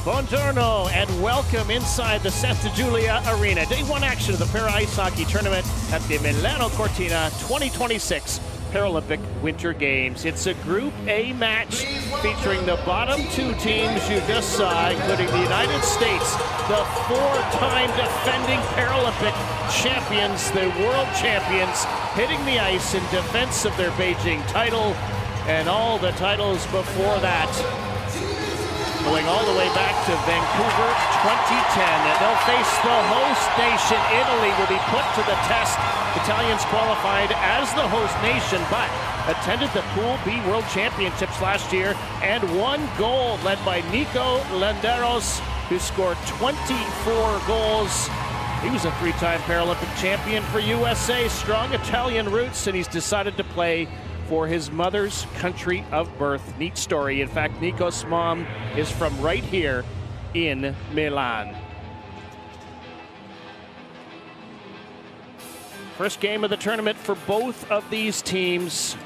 Buongiorno and welcome inside the Santa Giulia Arena. Day one action of the Para Ice Hockey Tournament at the Milano Cortina 2026 Paralympic Winter Games. It's a Group A match featuring the bottom two teams you just saw, including the United States, the four-time defending Paralympic champions, the world champions, hitting the ice in defense of their Beijing title and all the titles before that. Going all the way back to Vancouver 2010. They'll face the host nation. Italy will be put to the test. Italians qualified as the host nation, but attended the Pool B World Championships last year and won gold, led by Nico Landeros, who scored 24 goals. He was a three-time Paralympic champion for USA, strong Italian roots, and he's decided to play for his mother's country of birth. Neat story. In fact, Nico's mom is from right here in Milan. First game of the tournament for both of these teams.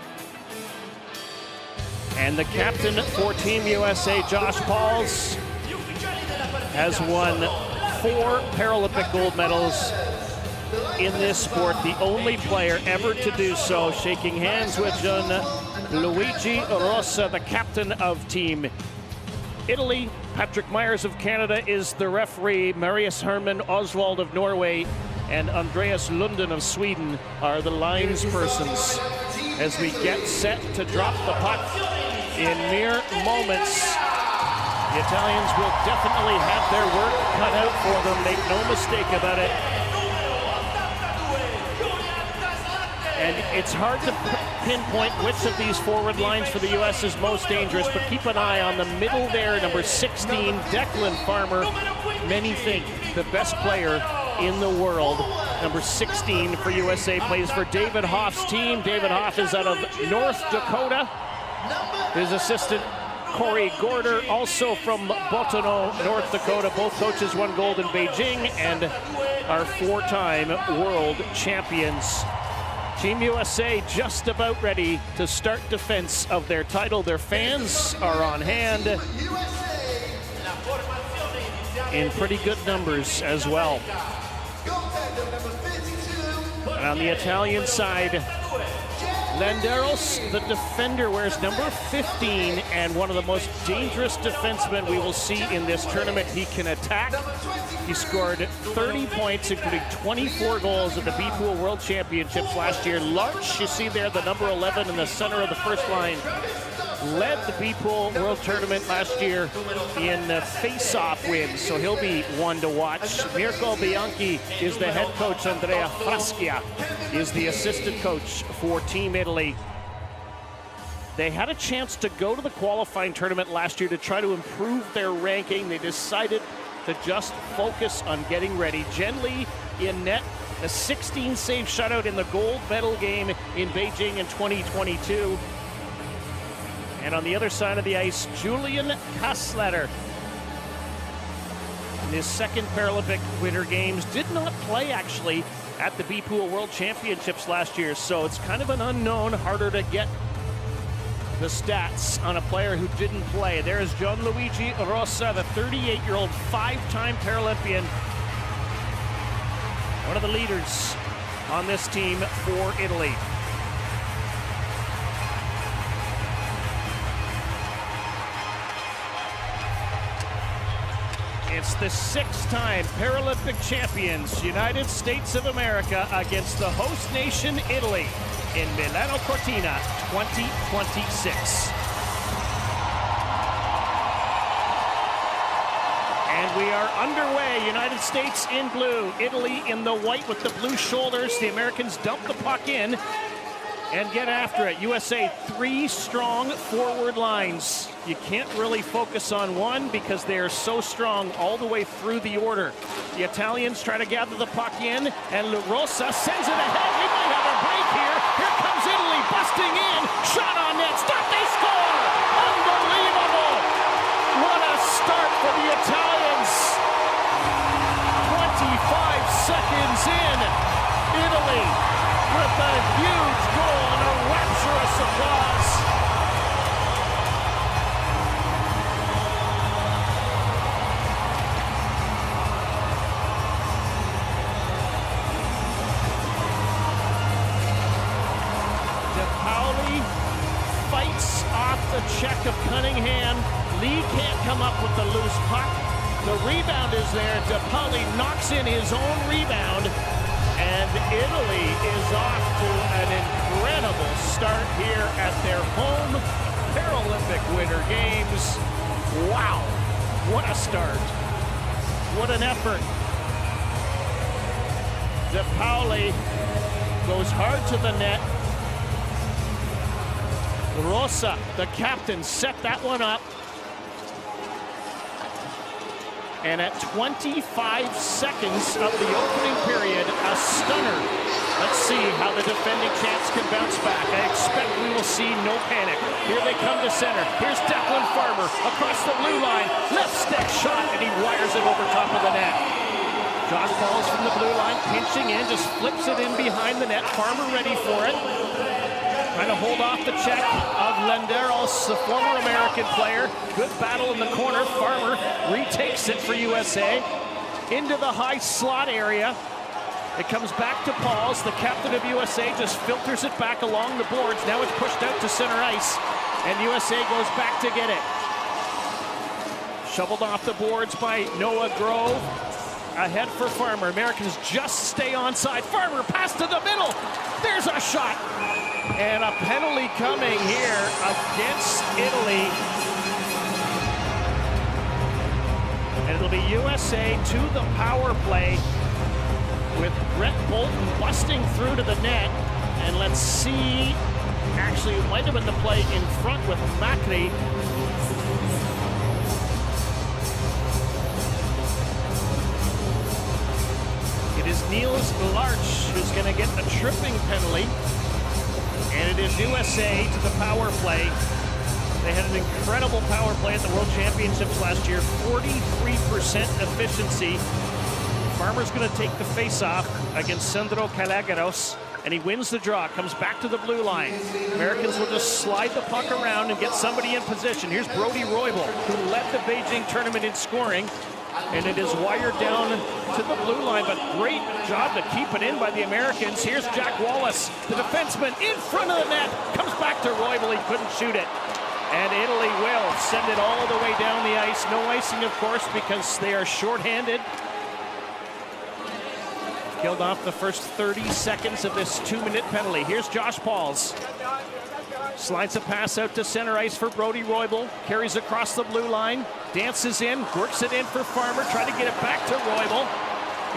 And the captain for Team USA, Josh Pauls, has won 4 Paralympic gold medals in this sport, the only player ever to do so. Shaking hands with Gianluigi Rossa, the captain of Team Italy. Patrick Myers of Canada is the referee. Marius Herman Oswald of Norway and Andreas Lunden of Sweden are the lines persons. As we get set to drop the puck in mere moments, the Italians will definitely have their work cut out for them. Make no mistake about it. And it's hard to pinpoint which of these forward lines for the U.S. is most dangerous, but keep an eye on the middle there, number 16, Declan Farmer. Many think the best player in the world. Number 16 for USA plays for David Hoff's team. David Hoff is out of North Dakota. His assistant, Corey Gorder, also from Bottineau, North Dakota. Both coaches won gold in Beijing and are 4-time world champions. Team USA just about ready to start defense of their title. Their fans are on hand in pretty good numbers as well. And on the Italian side, Landeros, the defender, wears number 15 and one of the most dangerous defensemen we will see in this tournament. He can attack. He scored 30 points, including 24 goals at the B-Pool World Championships last year. Larch, you see there, the number 11 in the center of the first line, led the B-Pool World Tournament last year in face-off wins, so he'll be one to watch. Mirko Bianchi is the head coach. Andrea Fraschia is the assistant coach for Team Italy. They had a chance to go to the qualifying tournament last year to try to improve their ranking. They decided to just focus on getting ready. Jen Lee in net, a 16-save shutout in the gold medal game in Beijing in 2022. And on the other side of the ice, Julian Kastletter, in his second Paralympic Winter Games, did not play actually at the B-Pool World Championships last year, so it's kind of an unknown, harder to get the stats on a player who didn't play. There is Gianluigi Rossa, the 38-year-old 5-time Paralympian, one of the leaders on this team for Italy. It's the 6-time Paralympic champions, United States of America, against the host nation, Italy, in Milano Cortina 2026. And we are underway. United States in blue, Italy in the white with the blue shoulders. The Americans dump the puck in and get after it. USA, 3 strong forward lines. You can't really focus on one because they are so strong all the way through the order. The Italians try to gather the puck in, and Rossa sends it ahead. We might have a break here. Here comes Italy busting in. Shot on net. Stop, they score! Unbelievable! What a start for the Italians. 25 seconds in, Italy with a huge goal and a rapturous applause. the check of Cunningham. Lee can't come up with the loose puck. The rebound is there. DePauli knocks in his own rebound. And Italy is off to an incredible start here at their home Paralympic Winter Games. Wow, what a start. What an effort. DePauli goes hard to the net. Rosa, the captain, set that one up. And at 25 seconds of the opening period, a stunner. Let's see how the defending champs can bounce back. I expect we will see no panic. Here they come to center. Here's Declan Farmer across the blue line. Left stick shot, and he wires it over top of the net. Josh Balls from the blue line, pinching in, just flips it in behind the net. Farmer ready for it. Trying to hold off the check of Lenderos, the former American player. Good battle in the corner. Farmer retakes it for USA. Into the high slot area. It comes back to Pauls. The captain of USA just filters it back along the boards. Now it's pushed out to center ice. And USA goes back to get it. Shoveled off the boards by Noah Grove. Ahead for Farmer. Americans just stay onside. Farmer pass to the middle. There's a shot. And a penalty coming here against Italy. And it'll be USA to the power play with Brett Bolton busting through to the net. And let's see, actually it might have been the play in front with Macri. It is Niels Larch who's going to get the tripping penalty. And it is USA to the power play. They had an incredible power play at the World Championships last year, 43% efficiency. Farmer's going to take the face-off against Sandro Calagaros, and he wins the draw, comes back to the blue line. Americans will just slide the puck around and get somebody in position. Here's Brody Roybal, who led the Beijing tournament in scoring. And it is wired down to the blue line, but great job to keep it in by the Americans. Here's Jack Wallace, the defenseman, in front of the net. Comes back to Roybal, he couldn't shoot it. And Italy will send it all the way down the ice. No icing, of course, because they are shorthanded. Killed off the first 30 seconds of this 2-minute penalty. Here's Josh Pauls. Slides a pass out to center ice for Brody Roybal. Carries across the blue line. Dances in, works it in for Farmer. Trying to get it back to Roybal.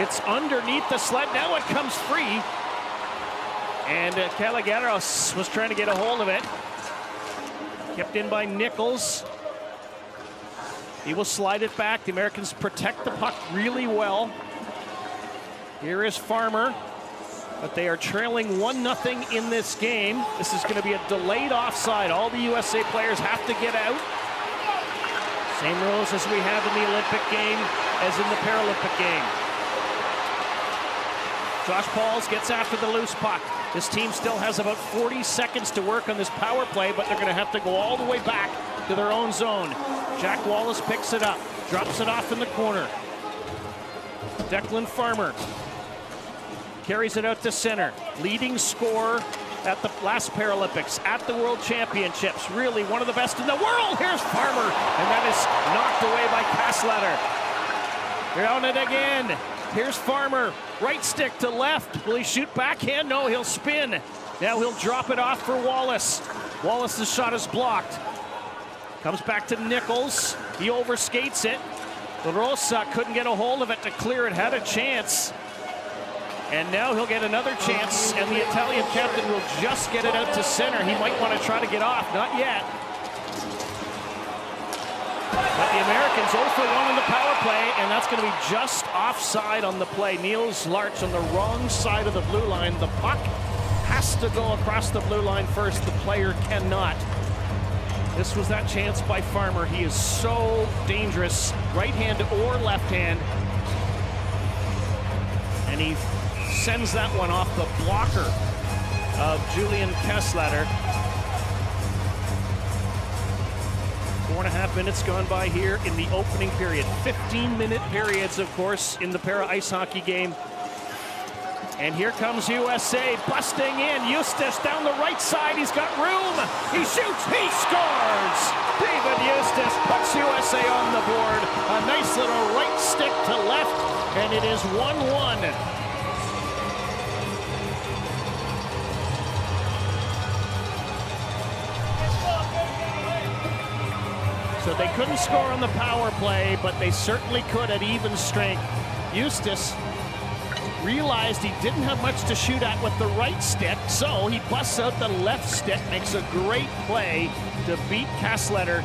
It's underneath the sled. Now it comes free. And Calagaros was trying to get a hold of it. Kept in by Nichols. He will slide it back. The Americans protect the puck really well. Here is Farmer. But they are trailing 1-0 in this game. This is going to be a delayed offside. All the USA players have to get out. Same rules as we have in the Olympic game as in the Paralympic game. Josh Pauls gets after the loose puck. This team still has about 40 seconds to work on this power play, but they're going to have to go all the way back to their own zone. Jack Wallace picks it up, drops it off in the corner. Declan Farmer carries it out to center. Leading scorer at the last Paralympics, at the World Championships. Really one of the best in the world. Here's Farmer, and that is knocked away by Kassletter. They're on it again. Here's Farmer, right stick to left. Will he shoot backhand? No, he'll spin. Now he'll drop it off for Wallace. Wallace's shot is blocked. Comes back to Nichols. He overskates it. Rosa couldn't get a hold of it to clear it, had a chance. And now he'll get another chance, and the Italian captain will just get it out to center. He might want to try to get off, not yet. But the Americans 0 for 1 in the power play, and that's going to be just offside on the play. Niels Larch on the wrong side of the blue line. The puck has to go across the blue line first. The player cannot. This was that chance by Farmer. He is so dangerous, right hand or left hand. And he sends that one off the blocker of Julian Kassletter. 4.5 minutes gone by here in the opening period. 15-minute periods, of course, in the para ice hockey game. And here comes USA busting in. Eustace down the right side. He's got room. He shoots. He scores. David Eustace puts USA on the board. A nice little right stick to left, and it is 1-1. So they couldn't score on the power play, but they certainly could at even strength. Eustace realized he didn't have much to shoot at with the right stick, so he busts out the left stick, makes a great play to beat Kassletter.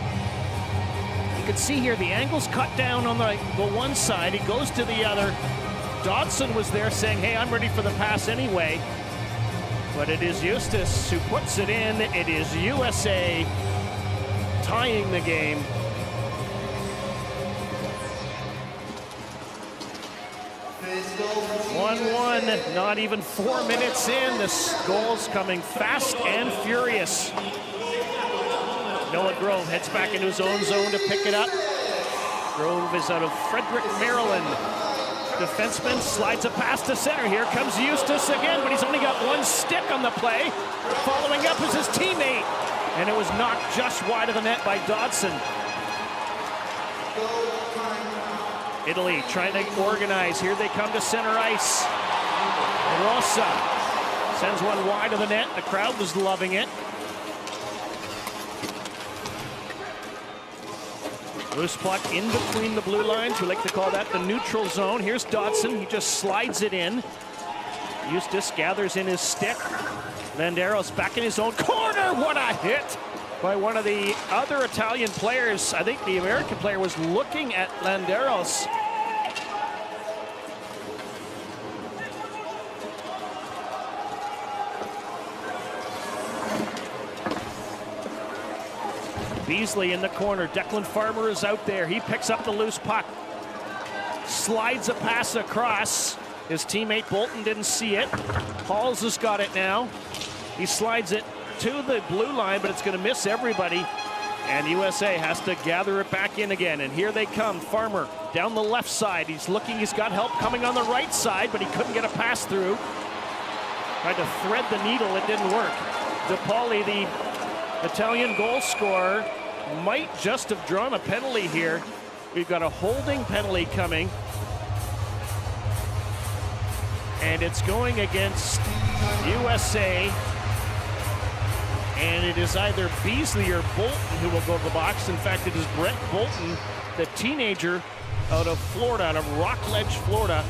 You can see here the angle's cut down on the one side. He goes to the other. Dodson was there saying, hey, I'm ready for the pass anyway. But it is Eustace who puts it in. It is USA tying the game. Not even 4 minutes in. This goal's coming fast and furious. Noah Grove heads back into his own zone to pick it up. Grove is out of Frederick, Maryland. Defenseman slides a pass to center. Here comes Eustace again, but he's only got one stick on the play. Following up is his teammate. And it was knocked just wide of the net by Dodson. Italy trying to organize. Here they come to center ice. Rosa sends one wide of the net. The crowd was loving it. Loose puck in between the blue lines. We like to call that the neutral zone. Here's Dodson. He just slides it in. Eustace gathers in his stick. Landeros back in his own corner. What a hit by one of the other Italian players. I think the American player was looking at Landeros. Beasley in the corner. Declan Farmer is out there. He picks up the loose puck. Slides a pass across. His teammate Bolton didn't see it. Halls has got it now. He slides it to the blue line, but it's going to miss everybody. And USA has to gather it back in again. And here they come. Farmer down the left side. He's looking. He's got help coming on the right side, but he couldn't get a pass through. Tried to thread the needle. It didn't work. DePauli, the Italian goal scorer, might just have drawn a penalty here. We've got a holding penalty coming. And it's going against USA. And it is either Beasley or Bolton who will go to the box. In fact, it is Brett Bolton, the teenager out of Florida, out of Rockledge, Florida.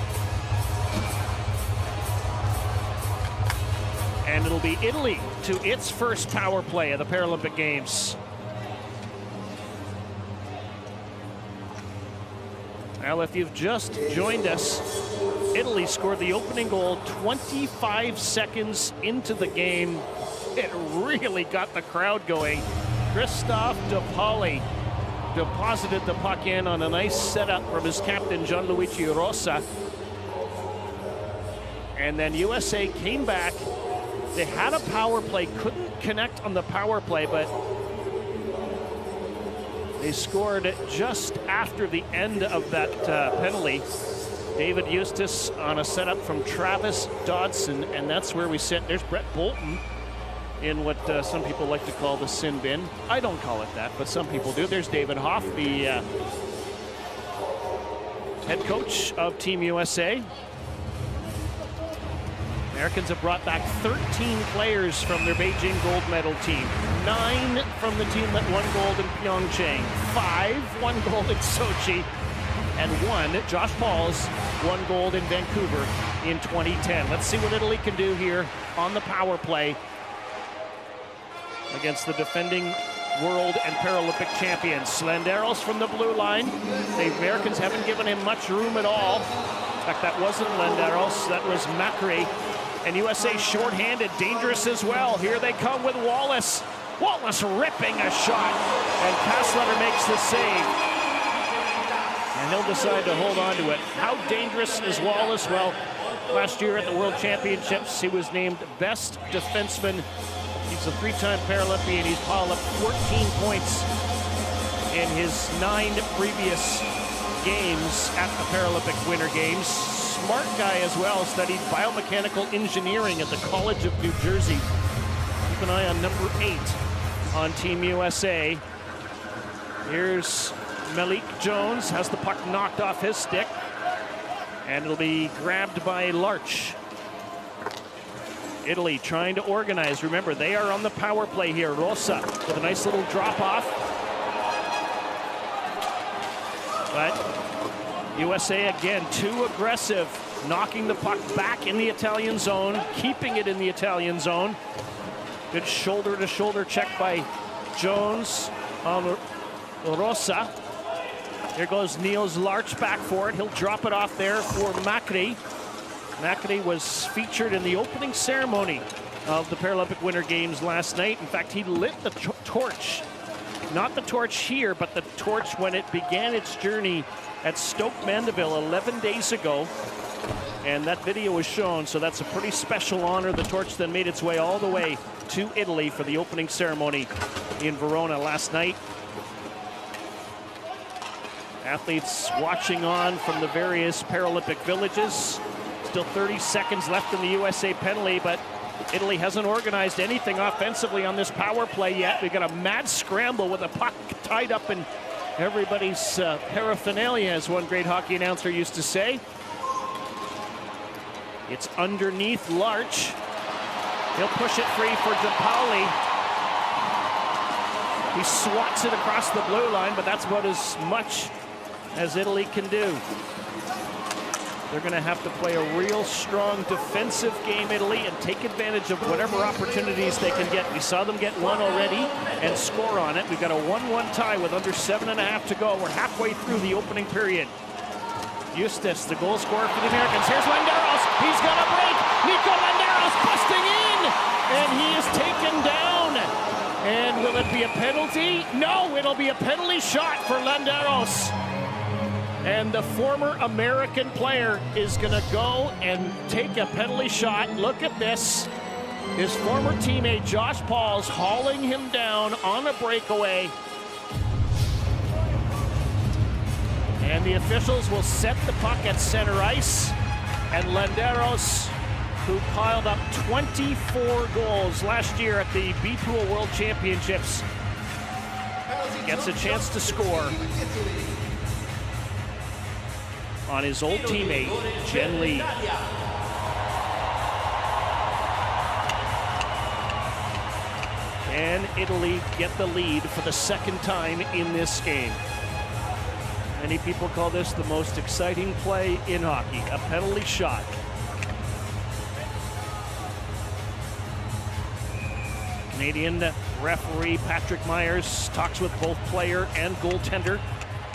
And it'll be Italy to its first power play of the Paralympic Games. Well, if you've just joined us, Italy scored the opening goal 25 seconds into the game. It really got the crowd going. Christophe DePauli deposited the puck in on a nice setup from his captain, Gianluigi Rosa. And then USA came back. They had a power play, couldn't connect on the power play, but they scored just after the end of that penalty. David Eustace on a setup from Travis Dodson, and that's where we sit. There's Brett Bolton in what some people like to call the sin bin. I don't call it that, but some people do. There's David Hoff, the head coach of Team USA. Americans have brought back 13 players from their Beijing gold medal team. 9 from the team that won gold in Pyeongchang. 5 won gold in Sochi. And 1, Josh Pauls, won gold in Vancouver in 2010. Let's see what Italy can do here on the power play against the defending world and Paralympic champions. Landeros from the blue line. The Americans haven't given him much room at all. In fact, that wasn't Landeros, that was Macri. And USA shorthanded, dangerous as well. Here they come with Wallace. Wallace ripping a shot, and Kassletter makes the save. And he'll decide to hold on to it. How dangerous is Wallace? Well, last year at the World Championships, he was named best defenseman. He's a 3-time Paralympian. He's piled up 14 points in his 9 previous games at the Paralympic Winter Games. smart guy as well, studied biomechanical engineering at the College of New Jersey. Keep an eye on number 8 on Team USA. Here's Malik Jones, has the puck knocked off his stick, and it'll be grabbed by Larch. Italy trying to organize. Remember, they are on the power play here. Rosa with a nice little drop off. But USA again too aggressive, knocking the puck back in the Italian zone, keeping it in the Italian zone. Good shoulder-to-shoulder check by Jones on Rosa. Here goes Niels Larch back for it. He'll drop it off there for Macri. Macri was featured in the opening ceremony of the Paralympic Winter Games last night. In fact, he lit the torch. Not the torch here, but the torch when it began its journey at Stoke Mandeville 11 days ago. And that video was shown, so that's a pretty special honor. The torch then made its way all the way to Italy for the opening ceremony in Verona last night. Athletes watching on from the various Paralympic villages. Still 30 seconds left in the USA penalty, but Italy hasn't organized anything offensively on this power play yet. We've got a mad scramble with a puck tied up in everybody's paraphernalia, as one great hockey announcer used to say. It's underneath Larch. He'll push it free for DePauli. He swats it across the blue line, but that's about as much as Italy can do. They're going to have to play a real strong defensive game, Italy, and take advantage of whatever opportunities they can get. We saw them get one already and score on it. We've got a 1-1 tie with under 7.5 to go. We're halfway through the opening period. Eustace, the goal scorer for the Americans. Here's Landeros. He's got a break. Nico Landeros busting in, and he is taken down. And will it be a penalty? No, it'll be a penalty shot for Landeros. And the former American player is going to go and take a penalty shot. Look at this. His former teammate, Josh Paul's, hauling him down on a breakaway. And the officials will set the puck at center ice. And Landeros, who piled up 24 goals last year at the B-Pool World Championships, gets a chance to score on his old teammate, Jen Lee. Can Italy get the lead for the second time in this game? Many people call this the most exciting play in hockey, a penalty shot. Canadian referee Patrick Myers talks with both player and goaltender.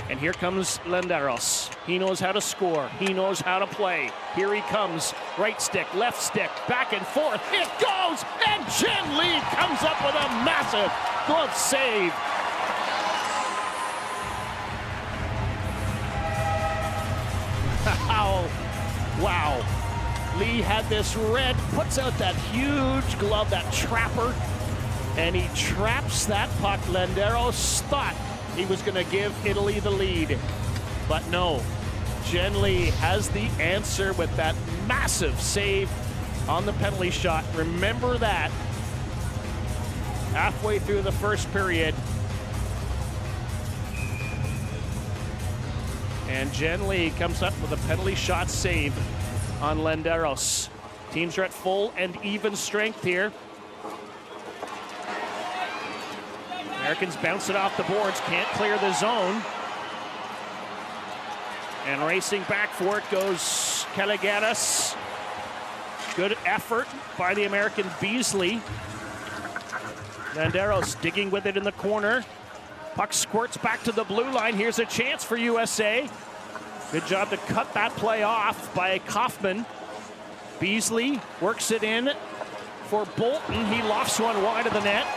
And here comes Landeros. He knows how to score. He knows how to play. Here he comes. Right stick, left stick, back and forth. It goes! And Jen Lee comes up with a massive glove save. Wow. Lee had this red, puts out that huge glove, that trapper, and he traps that puck. Landeros thought he was going to give Italy the lead, but no. Jen Lee has the answer with that massive save on the penalty shot. Remember that. Halfway through the first period. And Jen Lee comes up with a penalty shot save on Landeros. Teams are at full and even strength here. Americans bounce it off the boards, can't clear the zone. And racing back for it goes Kaligaris. Good effort by the American Beasley. Landeros digging with it in the corner. Puck squirts back to the blue line. Here's a chance for USA. Good job to cut that play off by Kaufman. Beasley works it in for Bolton. He lofts one wide of the net.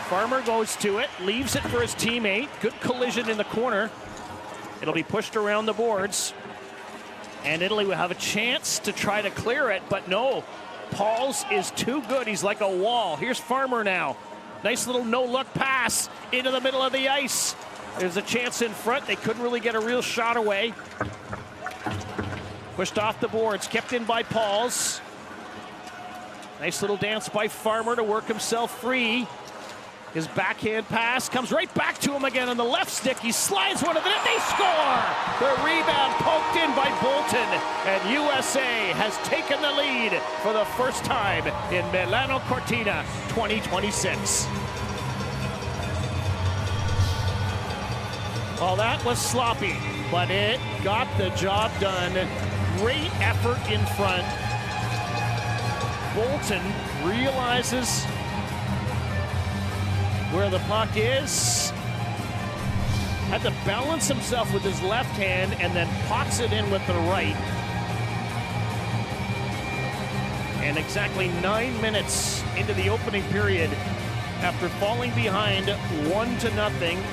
Farmer goes to it, leaves it for his teammate. Good collision in the corner. It'll be pushed around the boards. And Italy will have a chance to try to clear it, but no. Pauls is too good. He's like a wall. Here's Farmer now. Nice little no-look pass into the middle of the ice. There's a chance in front. They couldn't really get a real shot away. Pushed off the boards, kept in by Pauls. Nice little dance by Farmer to work himself free. His backhand pass comes right back to him again on the left stick. He slides one of the net. They score! The rebound poked in by Bolton. And USA has taken the lead for the first time in Milano Cortina 2026. Well, that was sloppy, but it got the job done. Great effort in front. Bolton realizes where the puck is. Had to balance himself with his left hand and then pots it in with the right. And exactly 9 minutes into the opening period, after falling behind 1-0,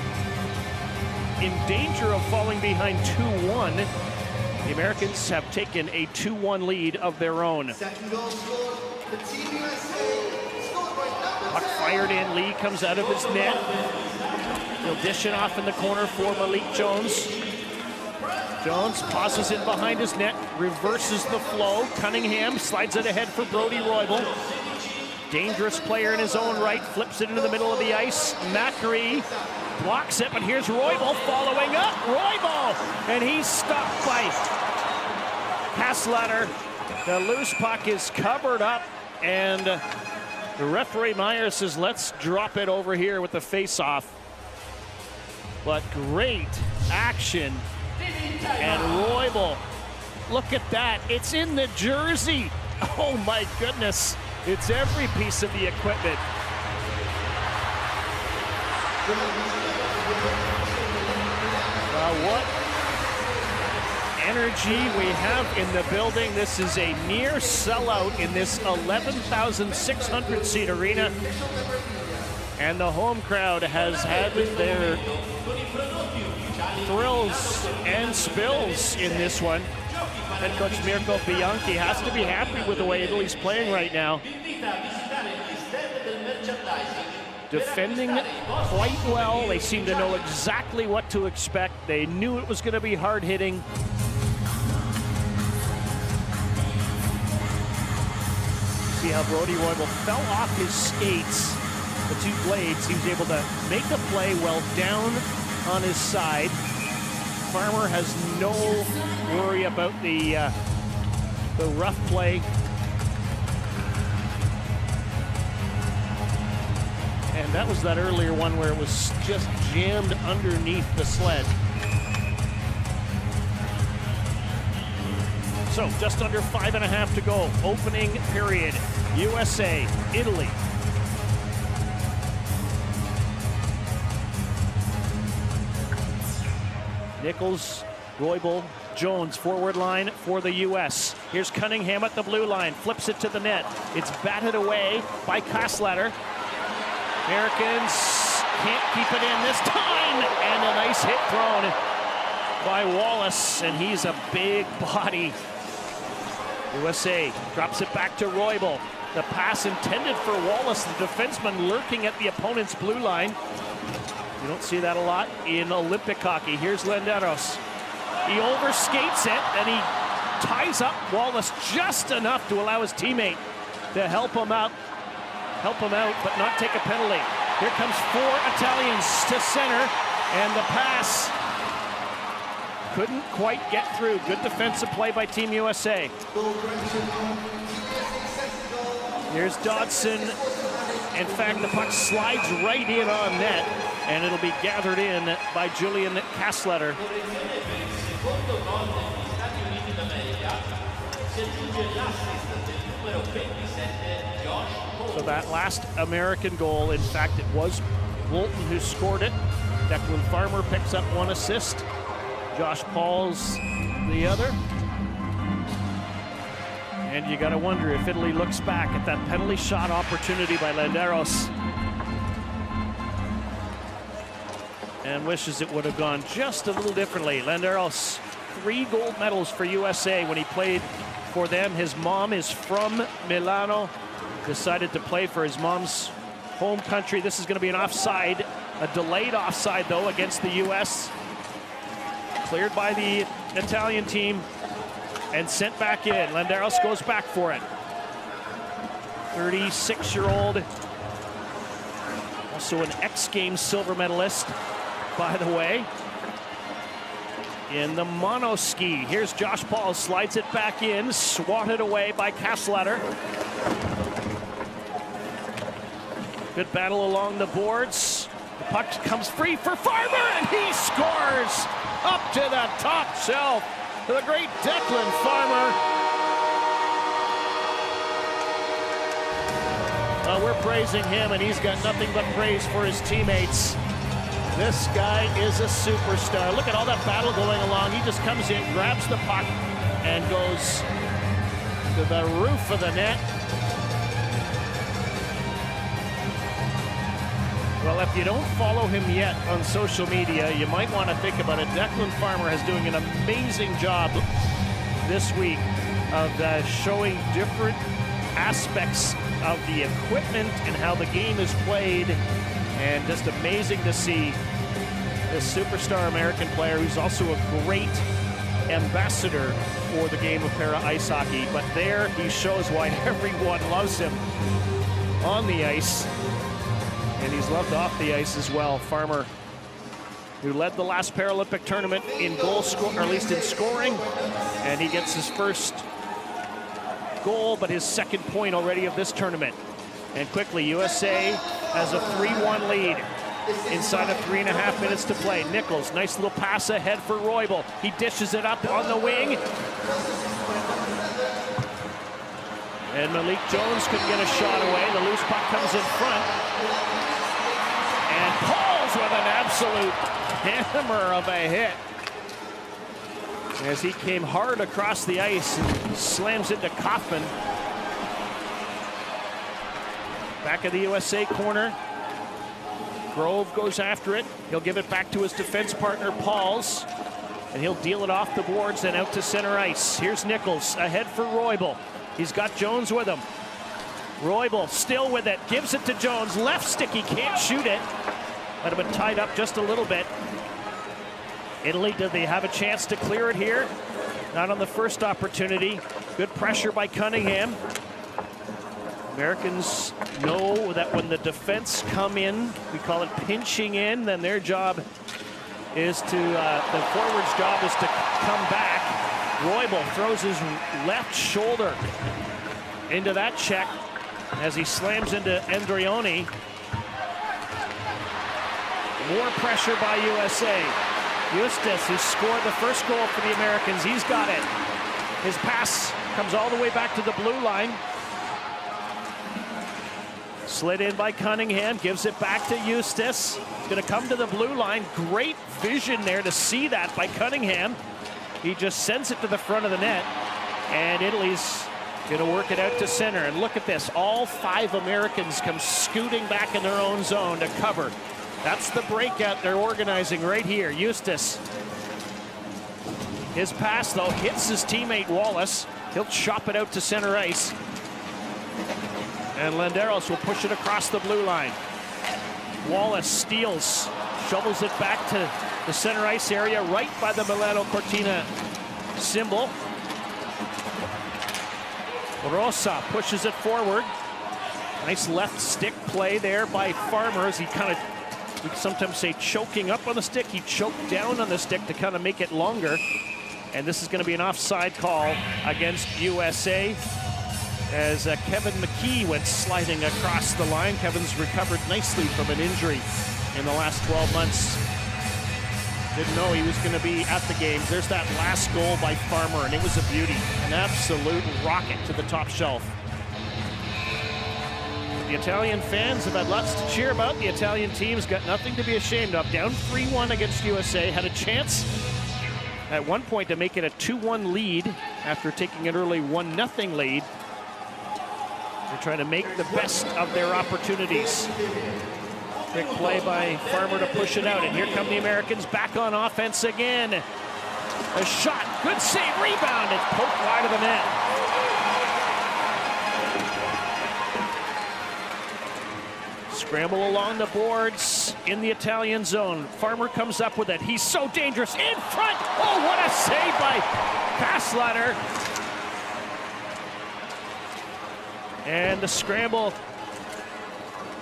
in danger of falling behind 2-1, the Americans have taken a 2-1 lead of their own. Second goal scored for Team USA. Puck fired in, Lee comes out of his net. He'll dish it off in the corner for Malik Jones. Jones pauses in behind his net, reverses the flow. Cunningham slides it ahead for Brody Roybal. Dangerous player in his own right, flips it into the middle of the ice. Macri blocks it, but here's Roybal following up. Roybal, and he's stopped by Haslatter. The loose puck is covered up, and the referee Meyer says, let's drop it over here with the face-off. But great action. And Roybal, look at that. It's in the jersey. Oh my goodness. It's every piece of the equipment. What energy we have in the building. This is a near sellout in this 11,600 seat arena. And the home crowd has had their thrills and spills in this one. Head coach Mirko Bianchi has to be happy with the way Italy's playing right now. Defending quite well. They seem to know exactly what to expect. They knew it was going to be hard hitting. See how Brody Roybal fell off his skates. The two blades, he was able to make the play well down on his side. Farmer has no worry about the rough play. And that was that earlier one where it was just jammed underneath the sled. So just under 5.5 to go. Opening period. USA, Italy. Nichols, Roybal, Jones, forward line for the U.S. Here's Cunningham at the blue line, flips it to the net. It's batted away by Haslatter. Americans can't keep it in this time, and a nice hit thrown by Wallace, and he's a big body. USA drops it back to Roybal. The pass intended for Wallace, the defenseman lurking at the opponent's blue line. You don't see that a lot in Olympic hockey. Here's Lenderos. He overskates it, and he ties up Wallace just enough to allow his teammate to help him out, but not take a penalty. Here comes 4 Italians to center, and the pass couldn't quite get through. Good defensive play by Team USA. Here's Dodson. In fact, the puck slides right in on net, and it'll be gathered in by Julian Haslatter. So that last American goal, in fact, it was Bolton who scored it. Declan Farmer picks up 1 assist. Josh Pauls the other. And you got to wonder if Italy looks back at that penalty shot opportunity by Lenderos and wishes it would have gone just a little differently. Lenderos, 3 gold medals for USA when he played for them. His mom is from Milano, decided to play for his mom's home country. This is going to be an offside, a delayed offside though against the US. Cleared by the Italian team. and sent back in. Landeros goes back for it. 36-year-old, also an X Games silver medalist, by the way, in the monoski. Here's Josh Paul, slides it back in, swatted away by Kasslatter. Good battle along the boards. The puck comes free for Farmer, and he scores up to the top shelf. The great Declan Farmer. We're praising him, and he's got nothing but praise for his teammates. This guy is a superstar. Look at all that battle going along. He just comes in, grabs the puck, and goes to the roof of the net. Well, if you don't follow him yet on social media, you might want to think about it. Declan Farmer is doing an amazing job this week of showing different aspects of the equipment and how the game is played, and just amazing to see this superstar American player who's also a great ambassador for the game of para ice hockey. But there he shows why everyone loves him on the ice, and he's loved off the ice as well. Farmer, who led the last Paralympic tournament in goal score, or at least in scoring, and he gets his first goal, but his second point already of this tournament. And quickly, USA has a 3-1 lead inside of 3.5 minutes to play. Nichols, nice little pass ahead for Roybal. He dishes it up on the wing. And Malik Jones couldn't get a shot away. The loose puck comes in front. And Pauls with an absolute hammer of a hit, as he came hard across the ice and slams into Kaufman. Back of the USA corner. Grove goes after it. He'll give it back to his defense partner, Pauls, and he'll deal it off the boards and out to center ice. Here's Nichols ahead for Roybal. He's got Jones with him. Roybal still with it, gives it to Jones. Left stick, he can't shoot it. Might have been tied up just a little bit. Italy, did they have a chance to clear it here? Not on the first opportunity. Good pressure by Cunningham. Americans know that when the defense come in, we call it pinching in, then their job is to, the forward's job is to come back. Roybal throws his left shoulder into that check as he slams into Andreoni. More pressure by USA. Eustace, who scored the first goal for the Americans, he's got it. His pass comes all the way back to the blue line. Slid in by Cunningham, gives it back to Eustace. He's going to come to the blue line. Great vision there to see that by Cunningham. He just sends it to the front of the net, and Italy's going to work it out to center. And look at this, all 5 Americans come scooting back in their own zone to cover. That's the breakout they're organizing right here. Eustace. His pass, though, hits his teammate Wallace. He'll chop it out to center ice. And Landeros will push it across the blue line. Wallace steals, shovels it back to the center ice area, right by the Milano Cortina symbol. Rosa pushes it forward. Nice left stick play there by Farmer as he kind of, we sometimes say choking up on the stick. He choked down on the stick to kind of make it longer. And this is going to be an offside call against USA as Kevin McKee went sliding across the line. Kevin's recovered nicely from an injury in the last 12 months. Didn't know he was going to be at the games. There's that last goal by Farmer, and it was a beauty. An absolute rocket to the top shelf. The Italian fans have had lots to cheer about. The Italian team's got nothing to be ashamed of. Down 3-1 against USA. Had a chance at one point to make it a 2-1 lead after taking an early 1-0 lead. They're trying to make the best of their opportunities. Quick play by Farmer to push it out, and here come the Americans back on offense again. A shot, good save, rebound, it's poked wide of the net. Scramble along the boards in the Italian zone. Farmer comes up with it. He's so dangerous in front. Oh, what a save by Kasslater. And the scramble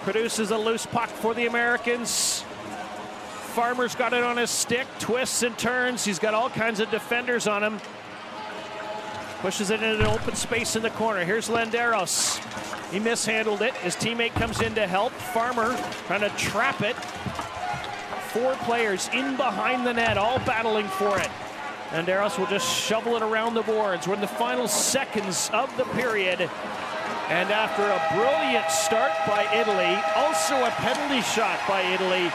produces a loose puck for the Americans. Farmer's got it on his stick, twists and turns. He's got all kinds of defenders on him. Pushes it into an open space in the corner. Here's Landeros. He mishandled it. His teammate comes in to help. Farmer trying to trap it. 4 players in behind the net, all battling for it. Landeros will just shovel it around the boards. We're in the final seconds of the period. And after a brilliant start by Italy, also a penalty shot by Italy,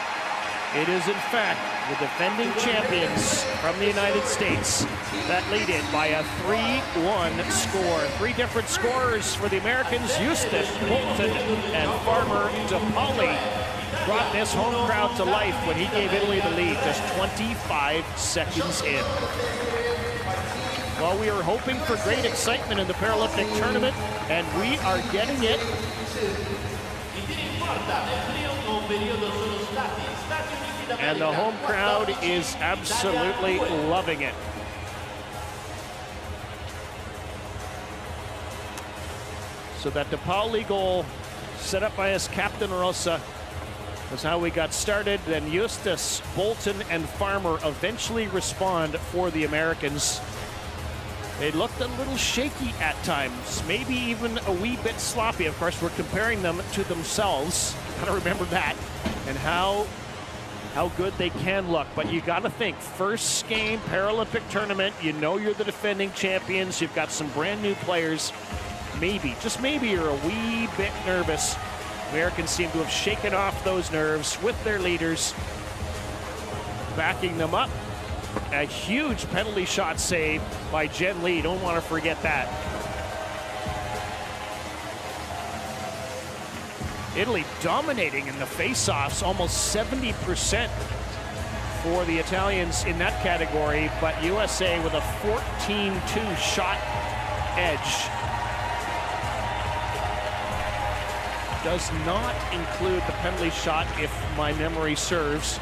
it is in fact the defending champions from the United States that lead it by a 3-1 score. 3 different scorers for the Americans. Eustace, Bolton, and Farmer DePauli brought this home crowd to life when he gave Italy the lead just 25 seconds in. Well, we are hoping for great excitement in the Paralympic tournament, and we are getting it. And the home crowd is absolutely loving it. So that DePauli goal set up by his captain Rosa was how we got started. Then Eustace, Bolton, and Farmer eventually respond for the Americans. They looked a little shaky at times, maybe even a wee bit sloppy. Of course, we're comparing them to themselves. Gotta remember that, and how good they can look. But you gotta think, first game, Paralympic tournament, you know you're the defending champions, you've got some brand new players. Maybe, just maybe, you're a wee bit nervous. Americans seem to have shaken off those nerves with their leaders backing them up. A huge penalty shot save by Jen Lee. Don't want to forget that. Italy dominating in the face-offs, almost 70% for the Italians in that category, but USA with a 14-2 shot edge. Does not include the penalty shot, if my memory serves.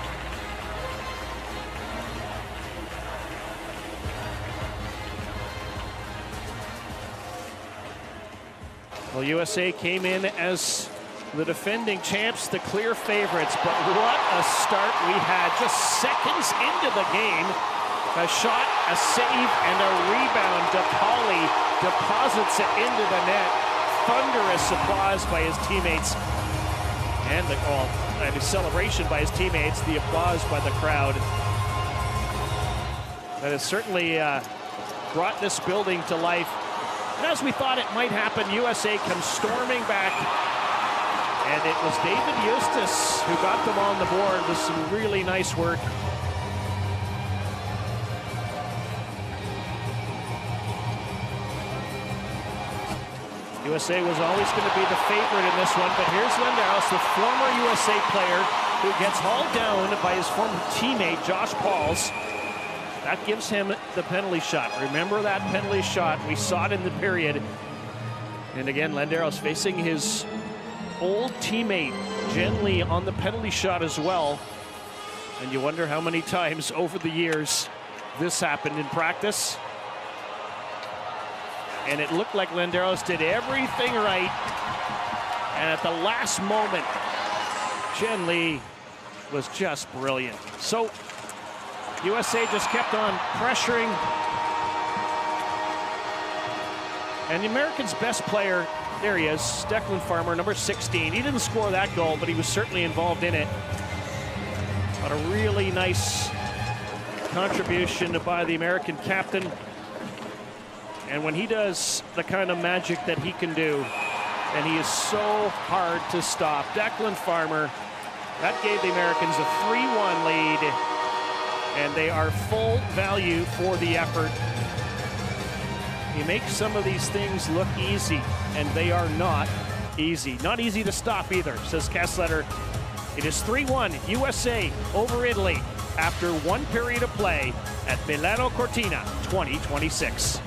Well, USA came in as the defending champs, the clear favorites, but what a start we had. Just seconds into the game, a shot, a save, and a rebound. DePauli deposits it into the net. Thunderous applause by his teammates, and the celebration by his teammates, the applause by the crowd. That has certainly brought this building to life. And as we thought it might happen, USA comes storming back. And it was David Eustace who got them on the board with some really nice work. USA was always going to be the favorite in this one, but here's Landeros, the former USA player who gets hauled down by his former teammate, Josh Pauls. That gives him the penalty shot. Remember that penalty shot? We saw it in the period. And again, Landeros facing his old teammate, Jen Lee, on the penalty shot as well. And you wonder how many times over the years this happened in practice. And it looked like Landeros did everything right. And at the last moment, Jen Lee was just brilliant. So USA just kept on pressuring. And the Americans' best player, there he is, Declan Farmer, number 16. He didn't score that goal, but he was certainly involved in it. But a really nice contribution by the American captain. And when he does the kind of magic that he can do, and he is so hard to stop, Declan Farmer, that gave the Americans a 3-1 lead, and they are full value for the effort. He makes some of these things look easy, and they are not easy. Not easy to stop either, says Kasslater. It is 3-1 USA over Italy after one period of play at Milano Cortina 2026.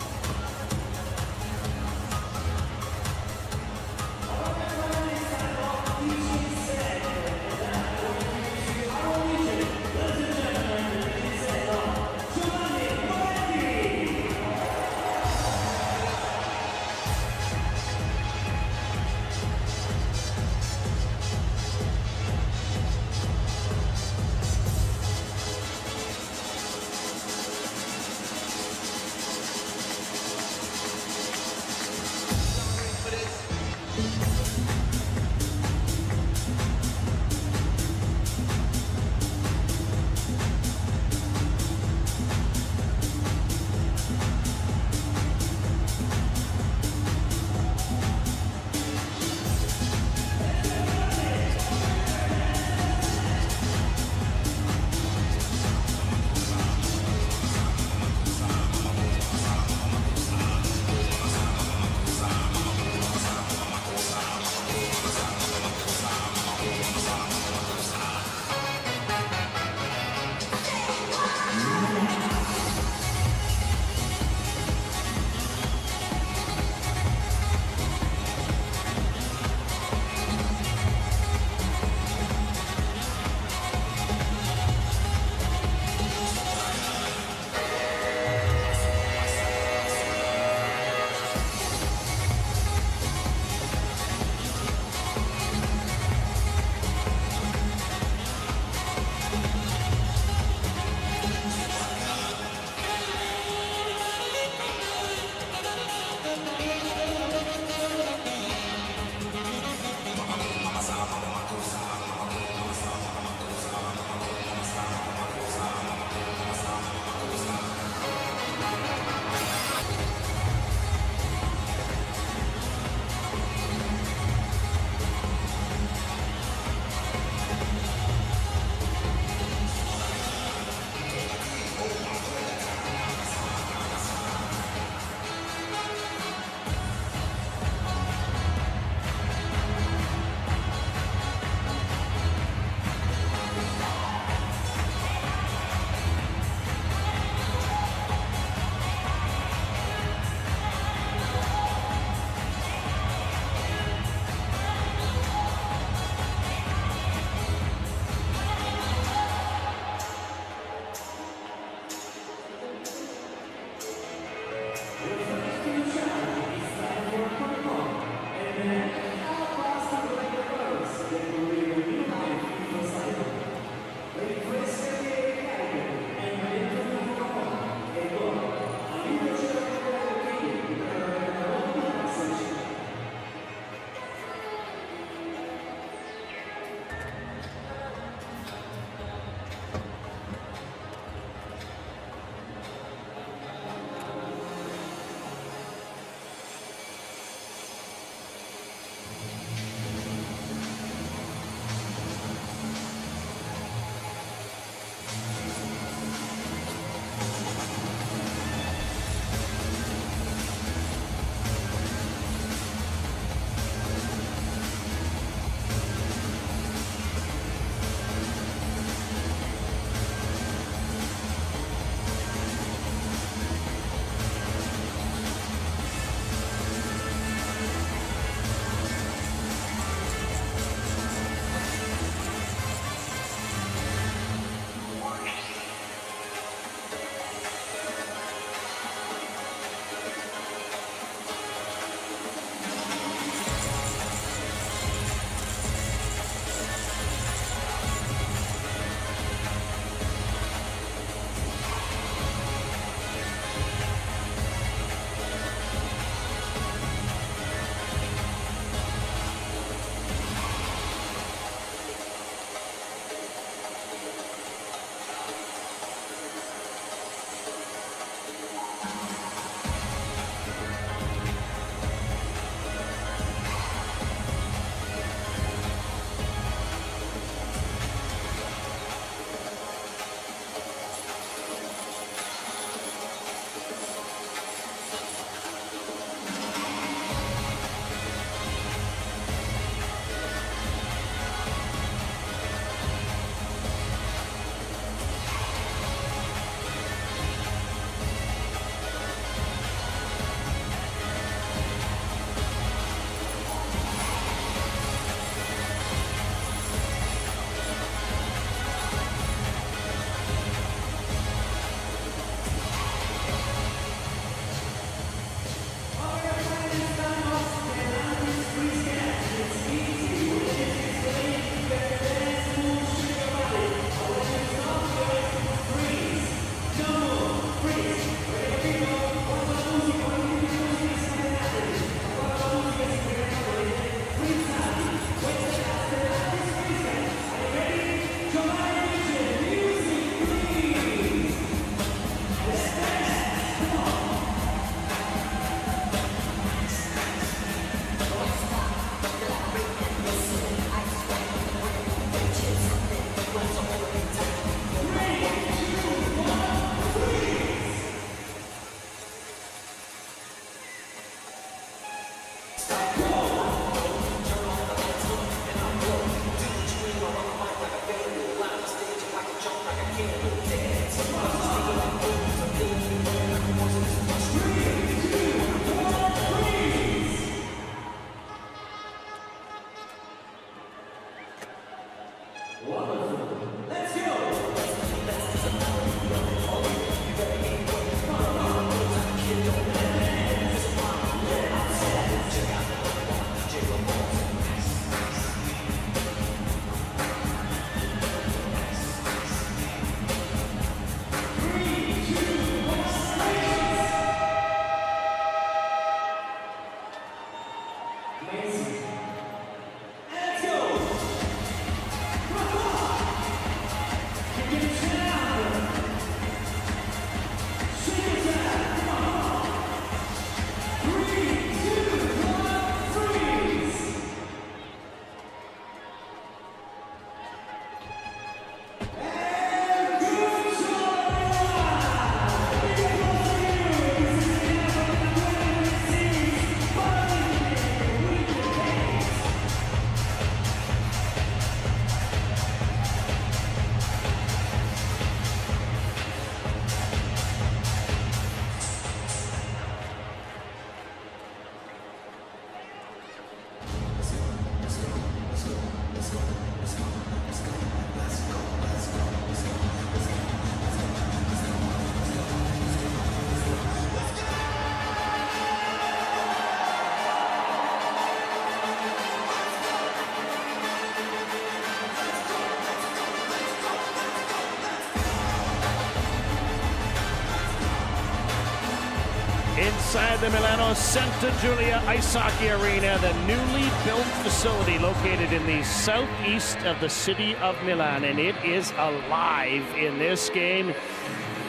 Inside the Milano Santa Giulia Ice Hockey Arena, the newly built facility located in the southeast of the city of Milan, and it is alive in this game.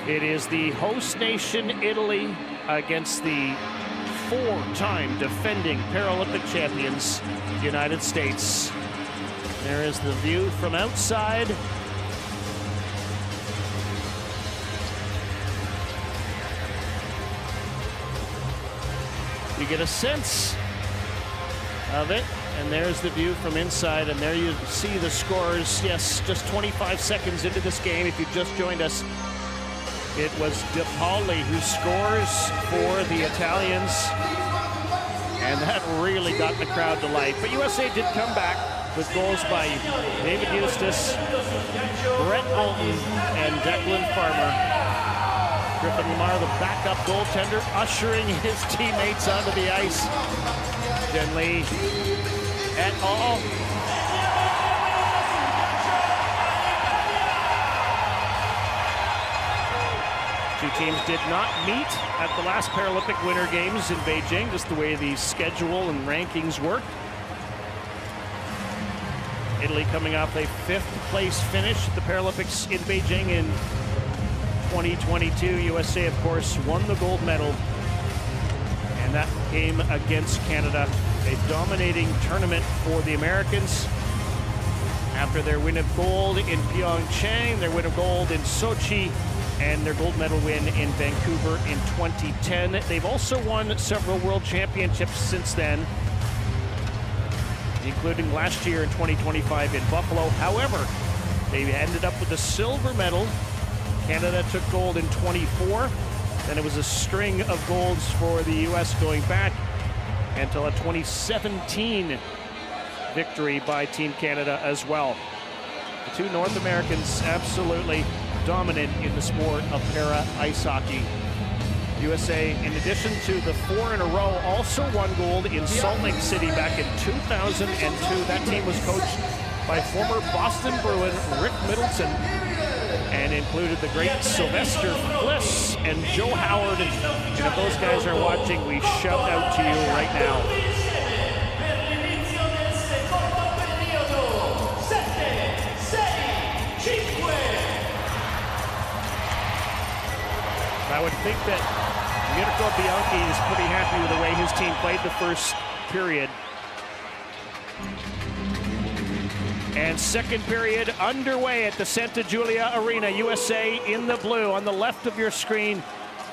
It is the host nation, Italy, against the four-time defending Paralympic champions, United States. There is the view from outside. You get a sense of it, and there's the view from inside, and there you see the scores. Yes, just 25 seconds into this game, if you just joined us, it was De Pauli who scores for the Italians, and that really got the crowd to life. But USA did come back with goals by David Eustace, Brett Moulton, and Declan Farmer. Griffin Lamar, the backup goaltender, ushering his teammates onto the ice. Jen Lee et al. Two teams did not meet at the last Paralympic Winter Games in Beijing, just the way the schedule and rankings work. Italy coming off a 5th place finish at the Paralympics in Beijing in 2022. USA, of course, won the gold medal, and that came against Canada. A dominating tournament for the Americans. After their win of gold in Pyeongchang, their win of gold in Sochi, and their gold medal win in Vancouver in 2010. They've also won several world championships since then, including last year in 2025 in Buffalo. However, they ended up with a silver medal. Canada took gold in 24, and it was a string of golds for the U.S. going back until a 2017 victory by Team Canada as well. The two North Americans absolutely dominant in the sport of para ice hockey. USA, in addition to the 4 in a row, also won gold in Salt Lake City back in 2002. That team was coached by former Boston Bruin Rick Middleton, and included the great Sylvester Bliss and Joe Howard. And if those guys are watching, we shout out to you right now. I would think that Mirko Bianchi is pretty happy with the way his team played the first period. And second period underway at the Santa Giulia Arena. USA in the blue on the left of your screen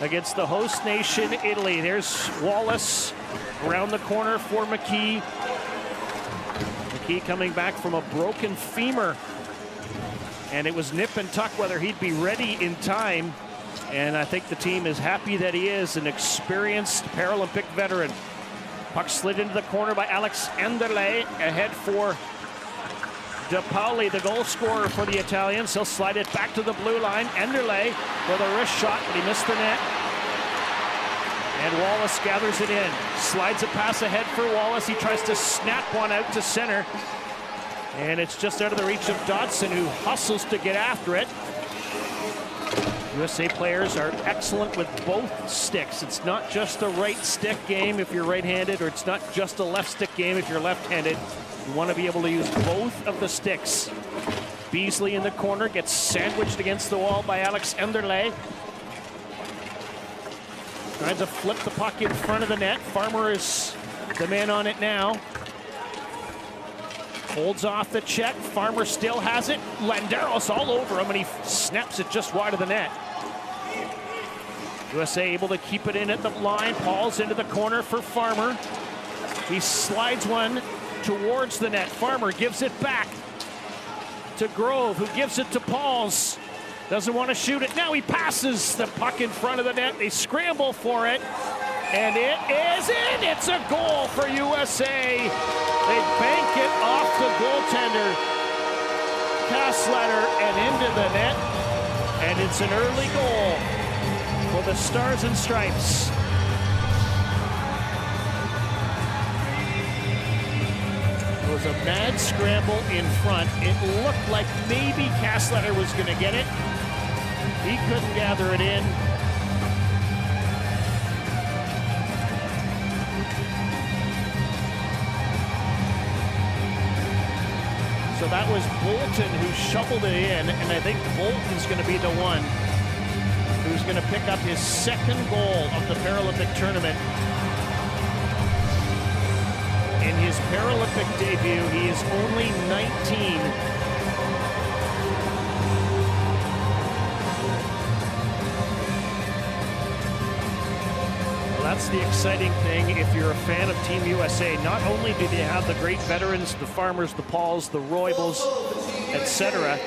against the host nation, Italy. There's Wallace around the corner for McKee. McKee coming back from a broken femur. And it was nip and tuck whether he'd be ready in time. And I think the team is happy that he is an experienced Paralympic veteran. Puck slid into the corner by Alex Enderle, ahead for De Pauli, the goal scorer for the Italians. He'll slide it back to the blue line. Enderle with a wrist shot, but he missed the net. And Wallace gathers it in. Slides a pass ahead for Wallace. He tries to snap one out to center. And it's just out of the reach of Dodson, who hustles to get after it. USA players are excellent with both sticks. It's not just a right stick game if you're right-handed, or it's not just a left stick game if you're left-handed. You want to be able to use both of the sticks. Beasley in the corner gets sandwiched against the wall by Alex Enderle. Tries to flip the puck in front of the net. Farmer is the man on it now. Holds off the check. Farmer still has it. Landeros all over him, and he snaps it just wide of the net. USA able to keep it in at the line. Paul's into the corner for Farmer. He slides one towards the net. Farmer gives it back to Grove, who gives it to Pauls. Doesn't want to shoot it. Now he passes the puck in front of the net. They scramble for it, and it is in. It's a goal for USA. They bank it off the goaltender, Kassletter, and into the net. And it's an early goal for the Stars and Stripes. It was a mad scramble in front. It looked like maybe Kassletter was going to get it. He couldn't gather it in. So that was Bolton who shoveled it in, and I think Bolton's going to be the one who's going to pick up his second goal of the Paralympic tournament. In his Paralympic debut, he is only 19. That's the exciting thing if you're a fan of Team USA. Not only do they have the great veterans, the Farmers, the Pauls, the Roybals, etc.,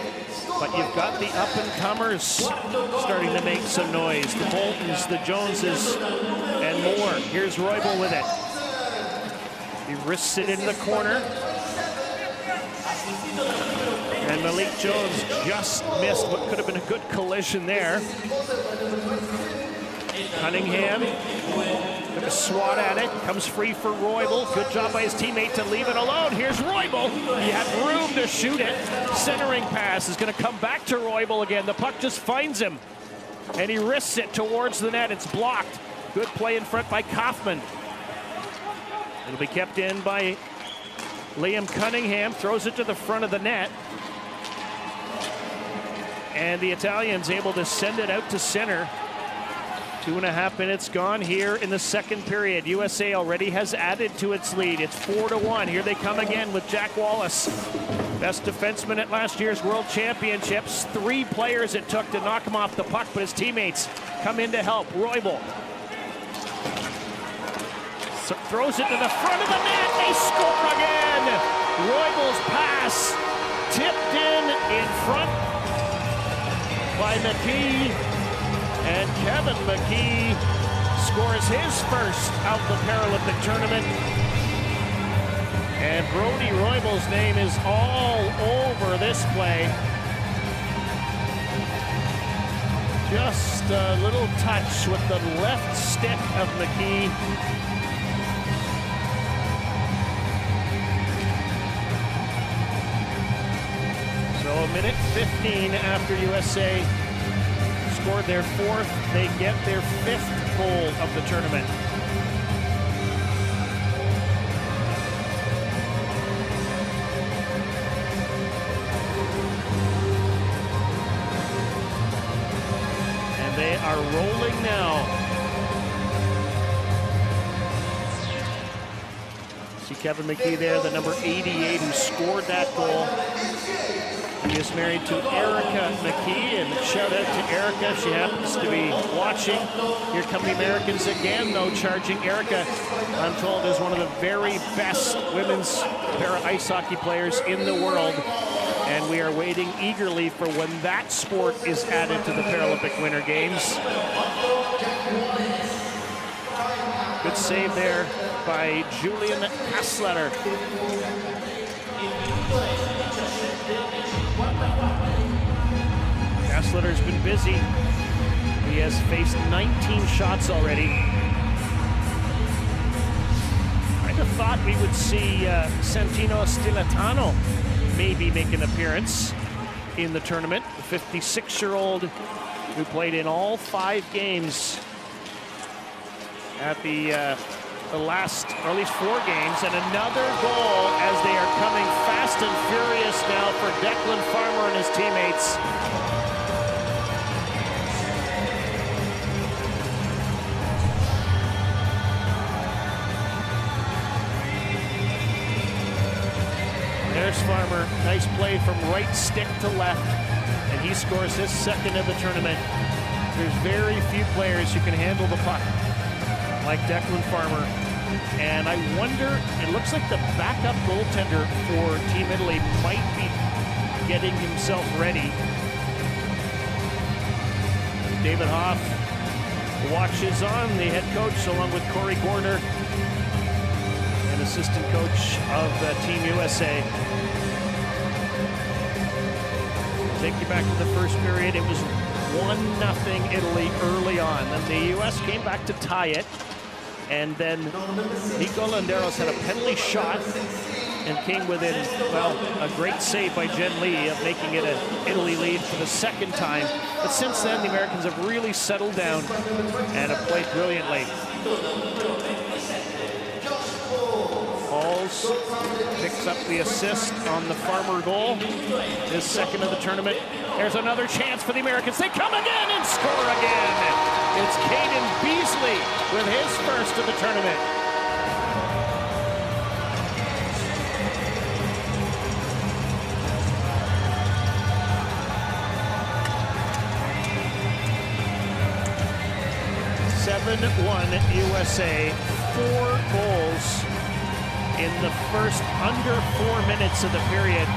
but you've got the up-and-comers starting to make some noise. The Boltons, the Joneses, and more. Here's Roybal with it. He wrists it into the corner. And Malik Jones just missed what could have been a good collision there. Cunningham took a swat at it, comes free for Roybal. Good job by his teammate to leave it alone. Here's Roybal. He had room to shoot it. Centering pass is going to come back to Roybal again. The puck just finds him, and he wrists it towards the net. It's blocked. Good play in front by Kaufman. It'll be kept in by Liam Cunningham. Throws it to the front of the net. And the Italians able to send it out to center. 2.5 minutes gone here in the second period. USA already has added to its lead. It's 4-1. Here they come again with Jack Wallace. Best defenseman at last year's World Championships. 3 players it took to knock him off the puck, but his teammates come in to help. Roybal throws it to the front of the net. They score again. Roybal's pass tipped in front by McKee. And Kevin McKee scores his first of the Paralympic tournament. And Brody Roybal's name is all over this play. Just a little touch with the left stick of McKee. So a minute 15 after USA scored their 4th, they get their 5th goal of the tournament. And they are rolling now. See Kevin McKee there, the number 88 who scored that goal. He is married to Erica McKee, and shout out to Erica. She happens to be watching. Here come the Americans again, though, charging. Erica, I'm told, is one of the very best women's para-ice hockey players in the world. And we are waiting eagerly for when that sport is added to the Paralympic Winter Games. Good save there by Julian Kassletter. Slitter's been busy. He has faced 19 shots already. I'd have thought we would see Santino Stiletano maybe make an appearance in the tournament. The 56-year-old who played in all 5 games at the last, or at least 4 games, and another goal as they are coming fast and furious now for Declan Farmer and his teammates. There's Farmer, nice play from right stick to left, and he scores his 2nd of the tournament. There's very few players who can handle the puck like Declan Farmer. And I wonder, it looks like the backup goaltender for Team Italy might be getting himself ready. David Hoff, the watch is on, the head coach, along with Corey Gorner, and assistant coach of Team USA. Take you back to the first period. It was 1-0 Italy early on. Then the US came back to tie it. And then Nico Landeros had a penalty shot and came within, well, a great save by Jen Lee of making it an Italy lead for the 2nd time. But since then, the Americans have really settled down and have played brilliantly. Pauls picks up the assist on the Farmer goal, his 2nd of the tournament. There's another chance for the Americans. They come again and score again. It's Caden Beasley with his 1st of the tournament. USA, 4 goals in the first under 4 minutes of the period.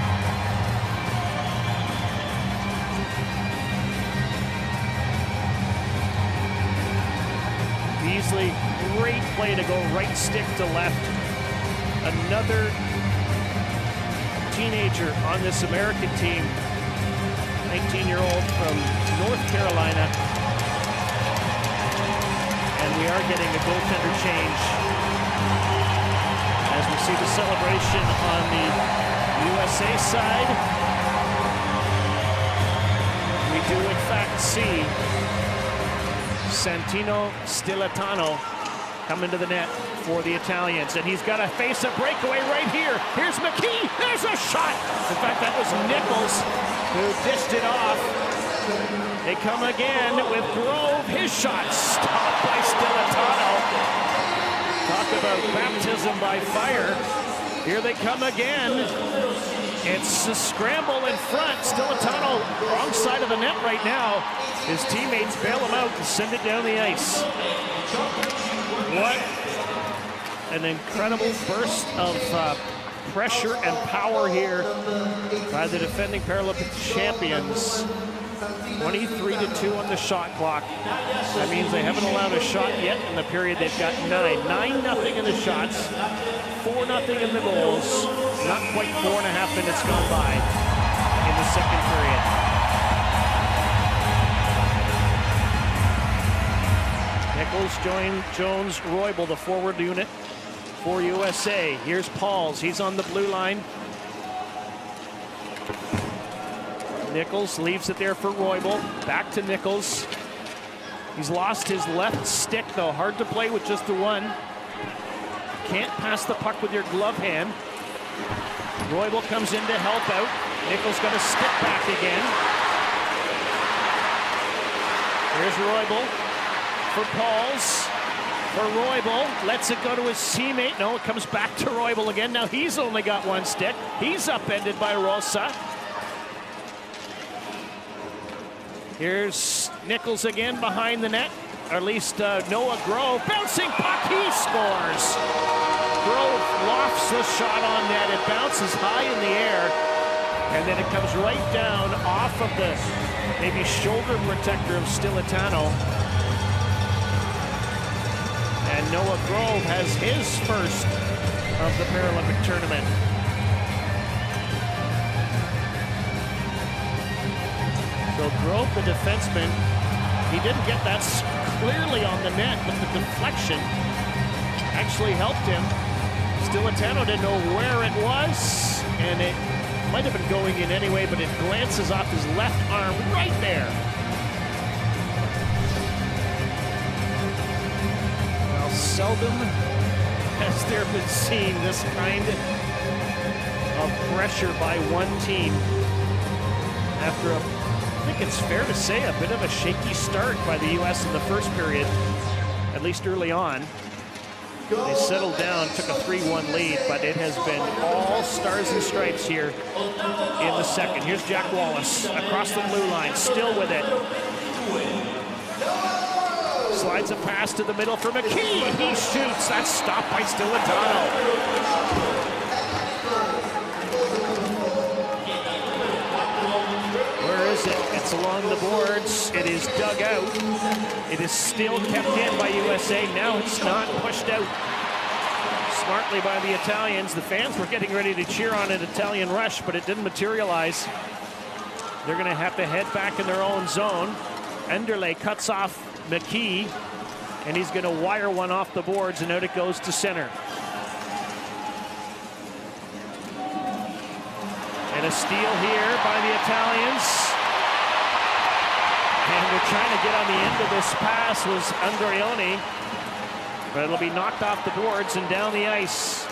Beasley, great play to go right stick to left. Another teenager on this American team, 19-year-old from North Carolina. And we are getting a goaltender change as we see the celebration on the USA side. We do in fact see Santino Stiletano come into the net for the Italians, and he's got to face a breakaway right here. Here's McKee, there's a shot. In fact, that was Nichols who dished it off. They come again with Grove, his shot stopped by Stiletano. Talk about baptism by fire. Here they come again. It's a scramble in front. Stiletano wrong side of the net right now. His teammates bail him out and send it down the ice. What an incredible burst of pressure and power here by the defending Paralympic champions. 23-2 on the shot clock. That means they haven't allowed a shot yet in the period. They've got 9-0 in the shots, 4-0 in the goals. Not quite 4.5 minutes gone by in the second period. Nichols, Jones, Roybal, the forward unit for USA. Here's Pauls, he's on the blue line. Nichols leaves it there for Roybal. Back to Nichols. He's lost his left stick, though. Hard to play with just the one. Can't pass the puck with your glove hand. Roybal comes in to help out. Nichols got a stick back again. Here's Roybal for Pauls. For Roybal, lets it go to his teammate. No, it comes back to Roybal again. Now he's only got one stick. He's upended by Rosa. Here's Nichols again behind the net, or at least Noah Grove. Bouncing puck, he scores. Grove lofts the shot on net. It bounces high in the air, and then it comes right down off of the maybe shoulder protector of Stiletano. And Noah Grove has his first of the Paralympic tournament. So Grove out the defenseman. He didn't get that clearly on the net, but the deflection actually helped him. Stilitano didn't know where it was, and it might have been going in anyway, but it glances off his left arm right there. Well, seldom has there been seen this kind of pressure by one team after I think it's fair to say, a bit of a shaky start by the U.S. in the first period, at least early on. They settled down, took a 3-1 lead, but it has been all stars and stripes here in the second. Here's Jack Wallace across the blue line, still with it. Slides a pass to the middle for McKee. He shoots. That's stopped by Stilitano. It's along the boards. It is dug out. It is still kept in by USA. Now it's not pushed out smartly by the Italians. The fans were getting ready to cheer on an Italian rush, but it didn't materialize. They're going to have to head back in their own zone. Enderle cuts off McKee, and he's going to wire one off the boards, and out it goes to center. And a steal here by the Italians. And they're trying to get on the end of this pass was Andreoni, but it'll be knocked off the boards and down the ice.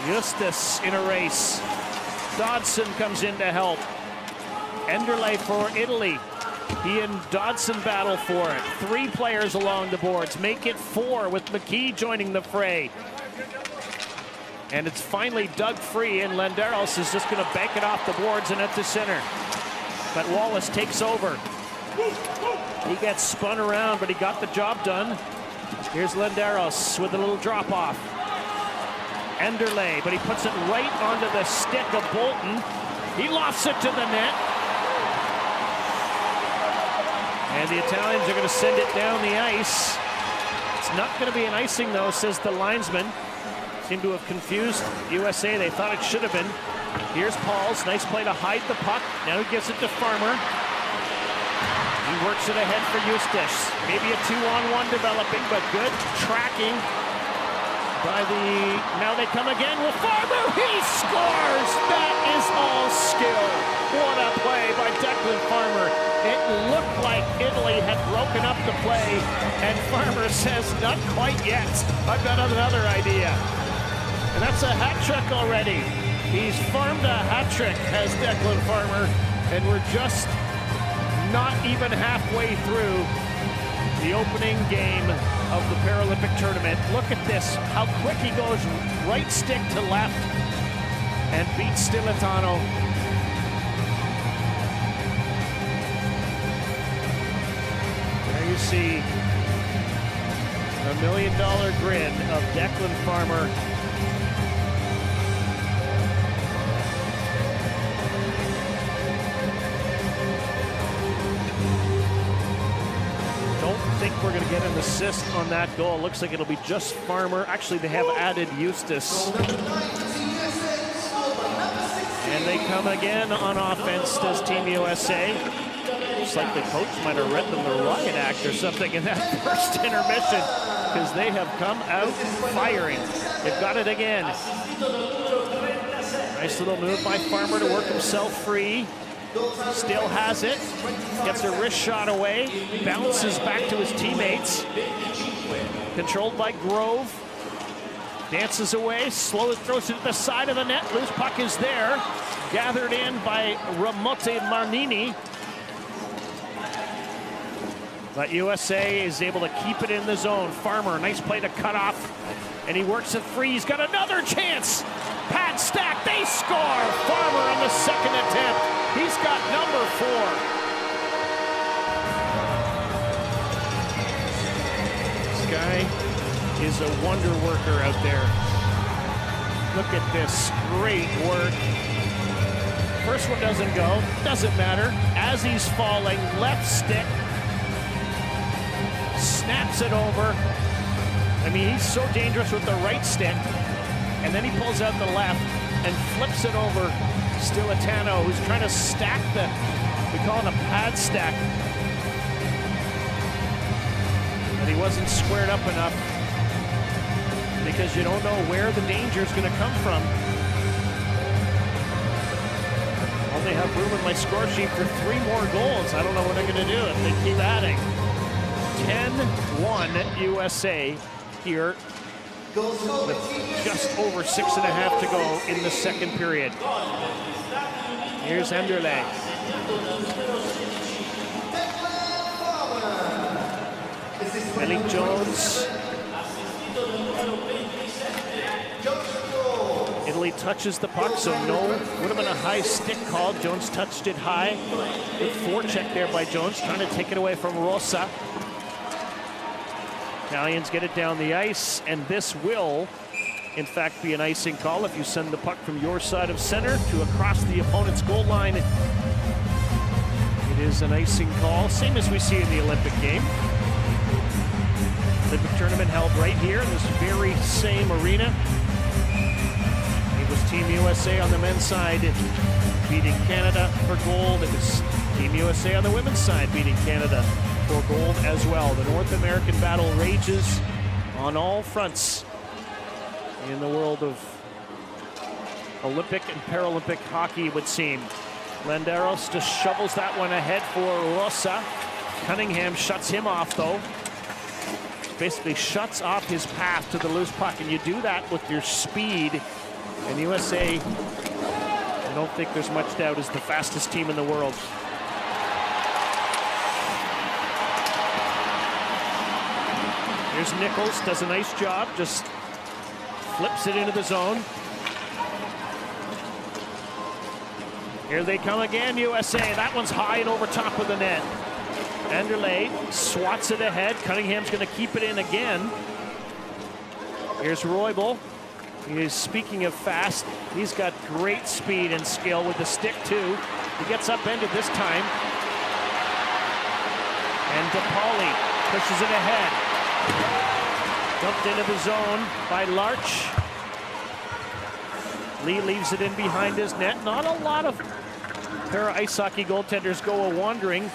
Justus in a race. Dodson comes in to help. Enderle for Italy. He and Dodson battle for it. 3 players along the boards. Make it 4 with McKee joining the fray. And it's finally dug free, and Landeros is just going to bank it off the boards and at the center. But Wallace takes over. He gets spun around, but he got the job done. Here's Landeros with a little drop-off. Enderle, but he puts it right onto the stick of Bolton. He lofts it to the net. And the Italians are going to send it down the ice. It's not going to be an icing, though, says the linesman. Seemed to have confused USA. They thought it should have been. Here's Pauls, nice play to hide the puck. Now he gives it to Farmer. He works it ahead for Eustace. Maybe a 2-on-1 developing, but good tracking by the... Now they come again with Farmer. He scores! That is all skill. What a play by Declan Farmer. It looked like Italy had broken up the play, and Farmer says, not quite yet. I've got another idea. And that's a hat trick already. He's farmed a hat trick, has Declan Farmer, and we're just not even halfway through the opening game of the Paralympic tournament. Look at this, how quick he goes right stick to left and beats Stilitano. There you see a $1 million grin of Declan Farmer. We're going to get an assist on that goal. Looks like it'll be just Farmer. Actually, they have added Eustace. And they come again on offense, does Team USA. Looks like the coach might have read them the riot act or something in that first intermission, because they have come out firing. They've got it again. Nice little move by Farmer to work himself free. Still has it, gets a wrist shot away, bounces back to his teammates. Controlled by Grove. Dances away, slowly throws it to the side of the net. Loose puck is there. Gathered in by Ramote Marnini. But USA is able to keep it in the zone. Farmer, nice play to cut off. And he works it free. He's got another chance. Pad stack, they score. Farmer on the second attempt. He's got number 4. This guy is a wonder worker out there. Look at this, great work. First one doesn't go, doesn't matter. As he's falling, left stick, snaps it over. I mean, he's so dangerous with the right stick. And then he pulls out the left and flips it over Stilatano, who's trying to stack we call it a pad stack. But he wasn't squared up enough because you don't know where the danger is going to come from. Well, they have room in my score sheet for 3 more goals. I don't know what they're going to do if they keep adding. 10-1 USA here with just over 6.5 to go in the second period. Here's Anderlecht. Ellie Jones. Italy touches the puck, so no, would have been a high stick called. Jones touched it high. Good forecheck there by Jones, trying to take it away from Rosa. Italians get it down the ice, and this will, in fact, be an icing call if you send the puck from your side of center to across the opponent's goal line. It is an icing call, same as we see in the Olympic game. Olympic tournament held right here in this very same arena. It was Team USA on the men's side beating Canada for gold. It was Team USA on the women's side beating Canada for gold as well. The North American battle rages on all fronts in the world of Olympic and Paralympic hockey, it would seem. Landeros just shovels that one ahead for Rosa. Cunningham shuts him off, though. Basically shuts off his path to the loose puck, and you do that with your speed. And USA, I don't think there's much doubt, is the fastest team in the world. Here's Nichols, does a nice job, just flips it into the zone. Here they come again, USA. That one's high and over top of the net. Anderlecht swats it ahead. Cunningham's going to keep it in again. Here's Roybal. Speaking of fast, he's got great speed and skill with the stick too. He gets upended this time. And DePauli pushes it ahead. Dumped into the zone by Larch. Lee leaves it in behind his net. Not a lot of para-ice hockey goaltenders go a-wandering.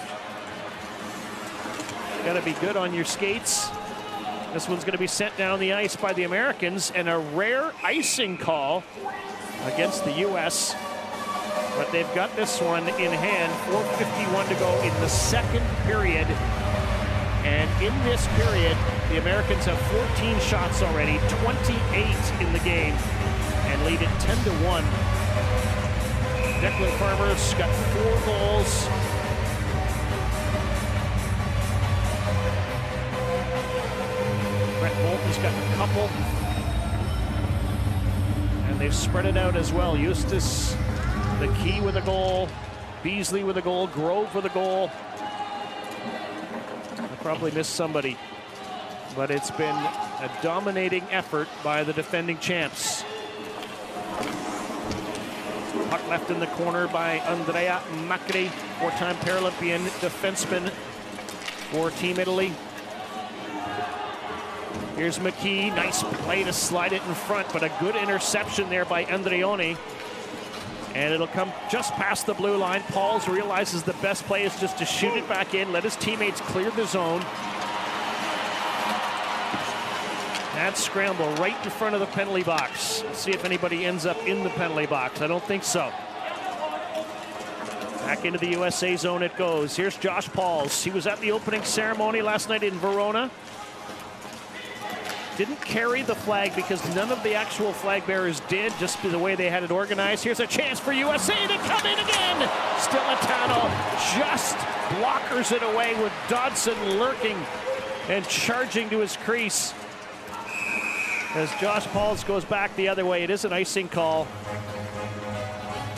Got to be good on your skates. This one's going to be sent down the ice by the Americans, and a rare icing call against the U.S. But they've got this one in hand. 4:51 to go in the second period. And in this period, the Americans have 14 shots already, 28 in the game, and lead it 10-1. Declan Farmer's got 4 goals. Brett Bolton's got a couple. And they've spread it out as well. Eustace, the key with a goal. Beasley with a goal. Grove with a goal. I probably missed somebody. But it's been a dominating effort by the defending champs. Puck left in the corner by Andrea Macri, 4-time Paralympian defenseman for Team Italy. Here's McKee, nice play to slide it in front, but a good interception there by Andreoni. And it'll come just past the blue line. Pauls realizes the best play is just to shoot it back in, let his teammates clear the zone. That scramble right in front of the penalty box. Let's see if anybody ends up in the penalty box. I don't think so. Back into the USA zone it goes. Here's Josh Pauls. He was at the opening ceremony last night in Verona. Didn't carry the flag because none of the actual flag bearers did, just the way they had it organized. Here's a chance for USA to come in again. Stilatano just blockers it away with Dodson lurking and charging to his crease. As Josh Pauls goes back the other way, it is an icing call.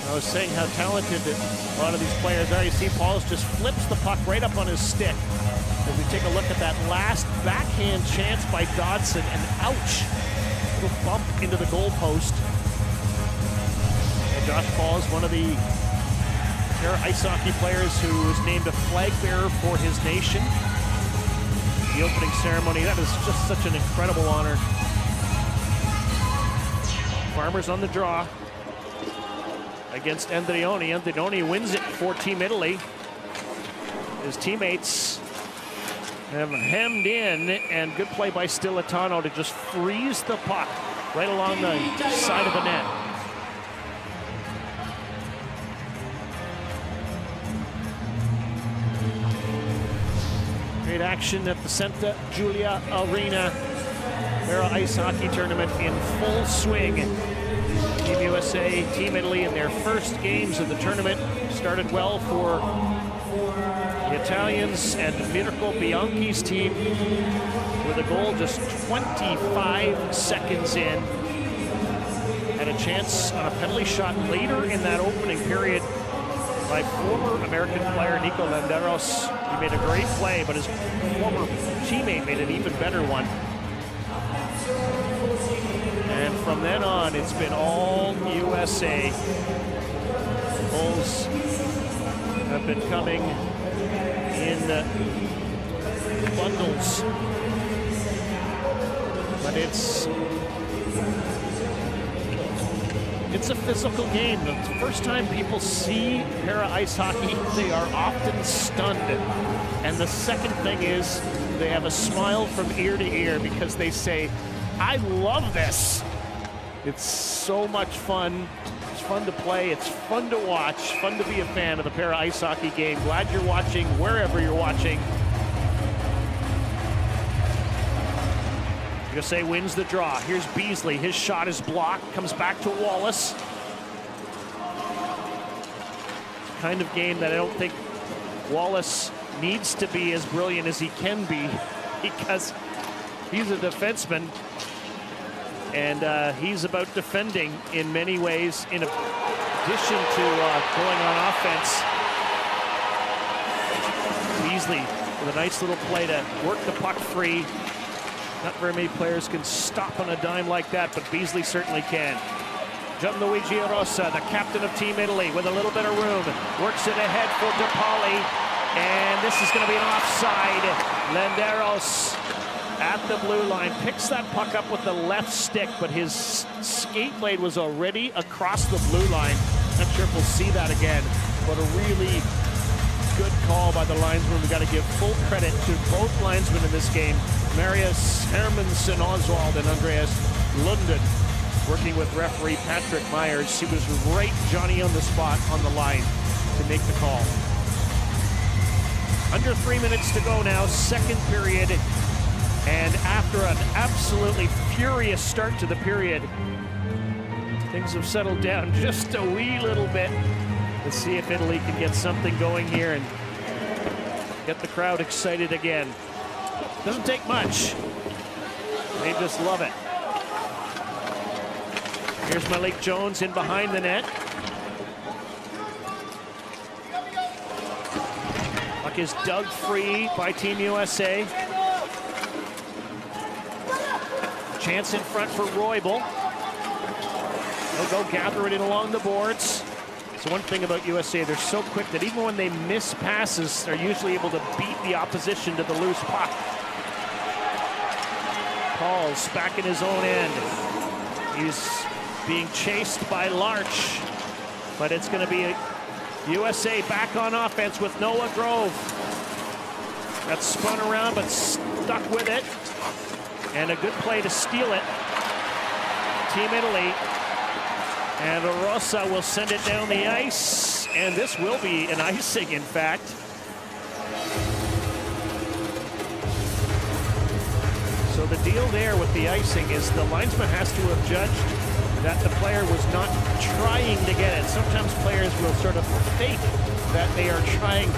I was saying how talented a lot of these players are. You see Pauls just flips the puck right up on his stick. As we take a look at that last backhand chance by Dodson, and ouch, little bump into the goal post. And Josh Pauls, one of the ice hockey players who was named a flag bearer for his nation. The opening ceremony, that is just such an incredible honor. Farmer's on the draw. against Andreoni. Andreoni wins it for Team Italy. His teammates have hemmed in, and good play by Stilatano to just freeze the puck right along the side of the net. Great action at the Santa Giulia Arena. Para Ice Hockey Tournament in full swing. Team USA, Team Italy in their first games of the tournament. Started well for the Italians and Mirko Bianchi's team with a goal just 25 seconds in. Had a chance on a penalty shot later in that opening period by former American player Nico Landeros. He made a great play, but his former teammate made an even better one. And from then on, it's been all USA. Goals have been coming in bundles. But it's a physical game. The first time people see para ice hockey, they are often stunned. And the second thing is they have a smile from ear to ear because they say, I love this. It's so much fun. It's fun to play. It's fun to watch. Fun to be a fan of the para ice hockey game. Glad you're watching wherever you're watching. USA wins the draw. Here's Beasley. His shot is blocked. Comes back to Wallace. Kind of game that I don't think Wallace needs to be as brilliant as he can be because he's a defenseman. And he's about defending in many ways, in addition to going on offense. Beasley with a nice little play to work the puck free. Not very many players can stop on a dime like that, but Beasley certainly can. Gianluigi Rossa, the captain of Team Italy, with a little bit of room, works it ahead for DePauli, and this is going to be an offside. Landeros at the blue line, picks that puck up with the left stick, but his skate blade was already across the blue line. Not sure if we'll see that again, but a really good call by the linesman. We got to give full credit to both linesmen in this game, Marius Hermansen Oswald and Andreas Lundin, working with referee Patrick Myers. He was right Johnny on the spot on the line to make the call. Under 3 minutes to go now, second period. And after an absolutely furious start to the period, things have settled down just a wee little bit. Let's see if Italy can get something going here and get the crowd excited again. Doesn't take much. They just love it. Here's Malik Jones in behind the net. Puck is dug free by Team USA. Chance in front for Roybal. They'll go gather it in along the boards. So one thing about USA, they're so quick that even when they miss passes, they're usually able to beat the opposition to the loose puck. Paul's back in his own end. He's being chased by Larch, but it's going to be USA back on offense with Noah Grove. Got spun around, but stuck with it. And a good play to steal it. Team Italy. And Rossa will send it down the ice. And this will be an icing, in fact. So the deal there with the icing is the linesman has to have judged that the player was not trying to get it. Sometimes players will sort of fake that they are trying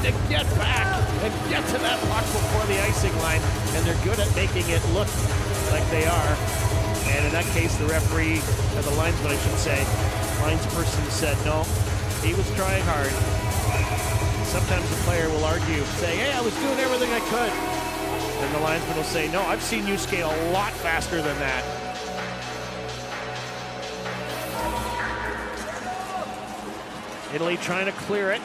to get back and get to that puck before the icing line, and they're good at making it look like they are. And in that case, the referee, or the linesman, I should say, linesperson said, no, he was trying hard. Sometimes the player will argue, say, hey, I was doing everything I could. And the linesman will say, no, I've seen you skate a lot faster than that. Italy trying to clear it.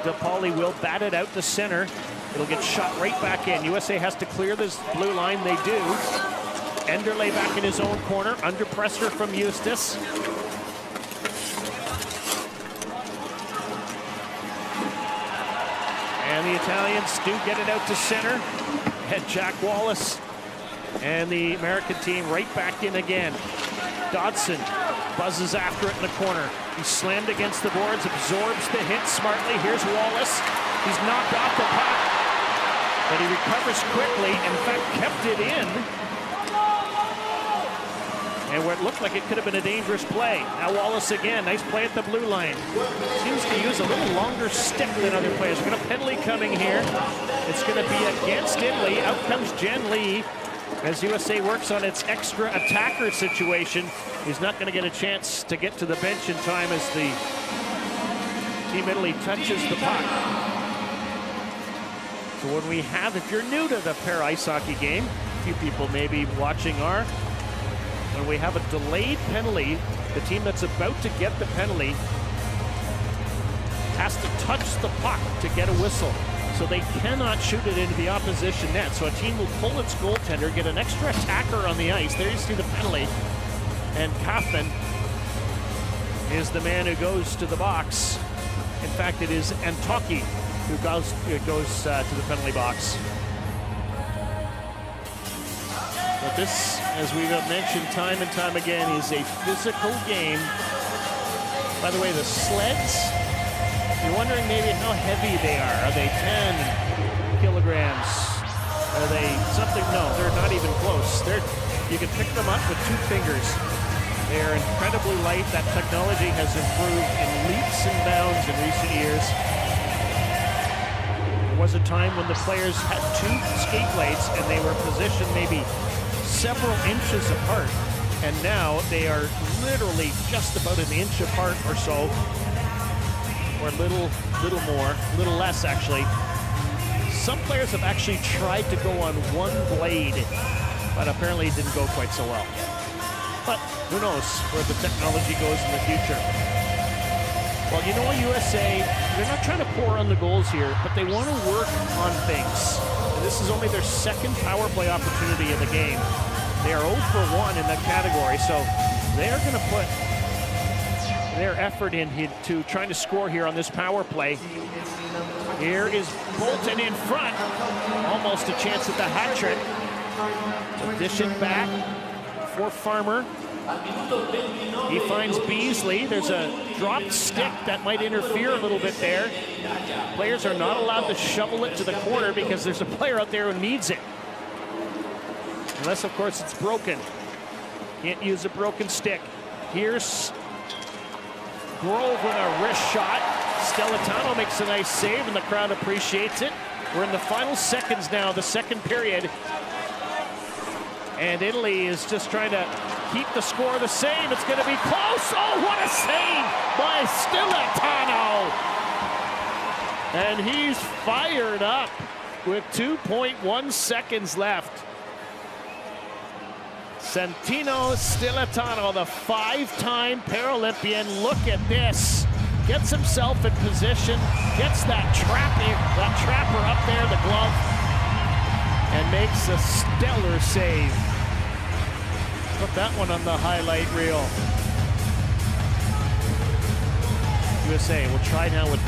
DePauli will bat it out to center. It'll get shot right back in. USA has to clear this blue line. They do. Enderle back in his own corner, under pressure from Eustace. And the Italians do get it out to center. And Jack Wallace and the American team right back in again. Dodson buzzes after it in the corner. He's slammed against the boards, absorbs the hit smartly. Here's Wallace. He's knocked off the puck, but he recovers quickly. In fact, kept it in. And where it looked like it could have been a dangerous play. Now Wallace again, nice play at the blue line. Seems to use a little longer stick than other players. We've got a penalty coming here. It's going to be against Italy. Out comes Jen Lee as USA works on its extra attacker situation. He's not going to get a chance to get to the bench in time as the Team Italy touches the puck. So when we have, if you're new to the para ice hockey game, a few people maybe watching are, when we have a delayed penalty, the team that's about to get the penalty has to touch the puck to get a whistle. So they cannot shoot it into the opposition net. So a team will pull its goaltender, get an extra attacker on the ice. There you see the penalty. And Kaufman is the man who goes to the box. In fact, it is Antoki who goes to the penalty box. But this, as we've mentioned time and time again, is a physical game. By the way, the sleds, you're wondering maybe how heavy they are. Are they 10 kilograms? Are they something? No, they're not even close. You can pick them up with 2 fingers. They're incredibly light. That technology has improved in leaps and bounds in recent years. There was a time when the players had 2 skate blades and they were positioned maybe several inches apart, and now they are literally just about an inch apart or so, or a little more, a little less actually. Some players have actually tried to go on 1 blade, but apparently it didn't go quite so well. But who knows where the technology goes in the future. Well, you know, USA, they're not trying to pour on the goals here, but they want to work on things. And this is only their 2nd power play opportunity of the game. They are 0 for 1 in that category, so they're going to put their effort into trying to score here on this power play. Here is Bolton in front. Almost a chance at the hat trick. So dish it back for Farmer. He finds Beasley. There's a dropped stick that might interfere a little bit there. Players are not allowed to shovel it to the corner because there's a player out there who needs it. Unless, of course, it's broken. Can't use a broken stick. Here's Grove with a wrist shot. Stellitano makes a nice save, and the crowd appreciates it. We're in the final seconds now, the 2nd period. And Italy is just trying to keep the score the same. It's going to be close. Oh, what a save by Stellitano. And he's fired up with 2.1 seconds left. Santino Stellitano, the 5-time Paralympian. Look at this. Gets himself in position, gets that trapper up there, the glove, and makes a stellar save. Put that one on the highlight reel. USA will try now with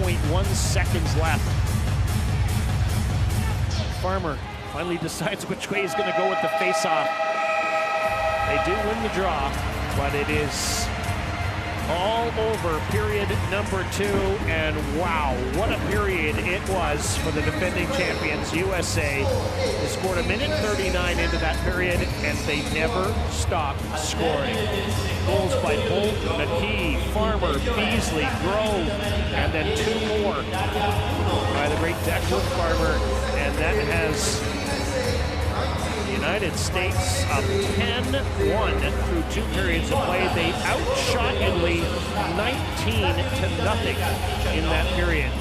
2.1 seconds left. Farmer finally decides which way he's going to go with the face-off. They do win the draw, but it is all over period number 2, and wow, what a period it was for the defending champions, USA. They scored 1:39 into that period, and they never stopped scoring. Goals by Bolt, McKee, Farmer, Beasley, Grove, and then 2 more by the great Declan Farmer, and that has the United States up 10-1 through 2 periods of play. They outshot Italy 19-0 in that period.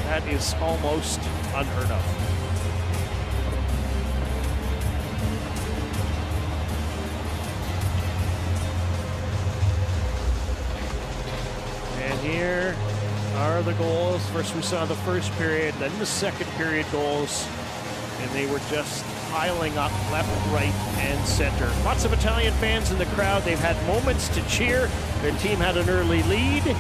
That is almost unheard of. And here are the goals. First we saw the first period, then the second period goals. And they were just piling up left, right, and center. Lots of Italian fans in the crowd. They've had moments to cheer. Their team had an early lead.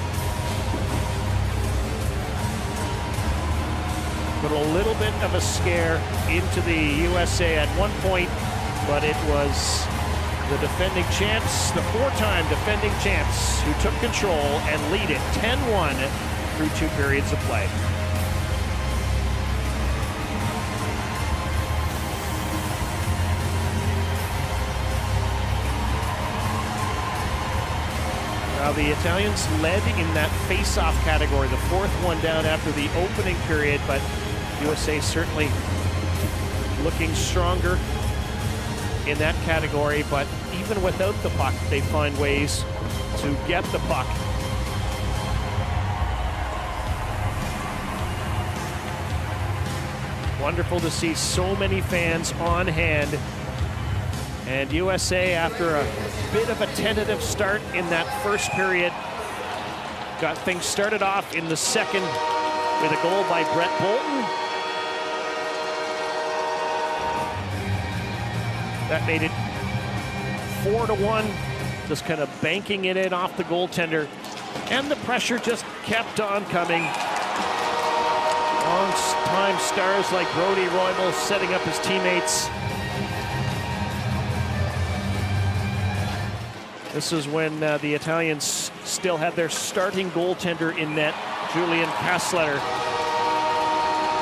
Put a little bit of a scare into the USA at one point, but it was the defending champs, the four-time defending champs, who took control and lead it 10-1 through 2 periods of play. Now the Italians led in that face-off category, the fourth one down after the opening period, but USA certainly looking stronger in that category. But even without the puck, they find ways to get the puck. Wonderful to see so many fans on hand. And USA, after a bit of a tentative start in that first period, got things started off in the second with a goal by Brett Bolton. That made it 4-1, just kind of banking it in off the goaltender. And the pressure just kept on coming. Long-time stars like Brodie Roybal setting up his teammates. This is when the Italians still had their starting goaltender in net, Julian Passletter.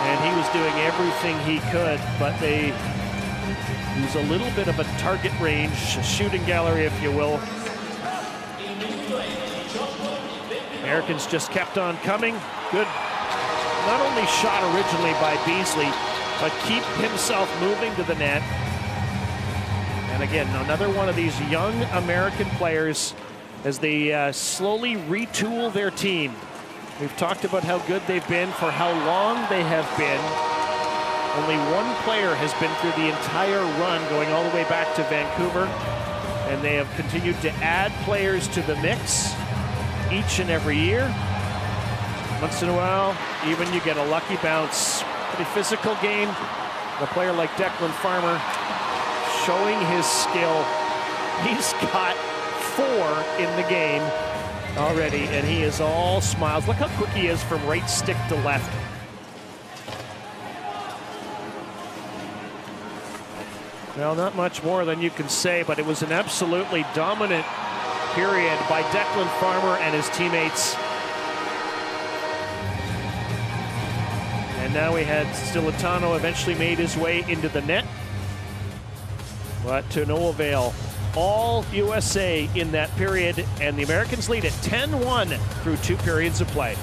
And he was doing everything he could, but they use a little bit of a target range, a shooting gallery, if you will. Americans just kept on coming. Good, not only shot originally by Beasley, but keep himself moving to the net. And again, another one of these young American players as they slowly retool their team. We've talked about how good they've been, for how long they have been. Only one player has been through the entire run, going all the way back to Vancouver. And they have continued to add players to the mix each and every year. Once in a while, even you get a lucky bounce. Pretty physical game. A player like Declan Farmer showing his skill. He's got 4 in the game already, and he is all smiles. Look how quick he is from right stick to left. Well, not much more than you can say, but it was an absolutely dominant period by Declan Farmer and his teammates. And now we had Stilitano eventually made his way into the net, but to no avail. All USA in that period, and the Americans lead it 10-1 through 2 periods of play.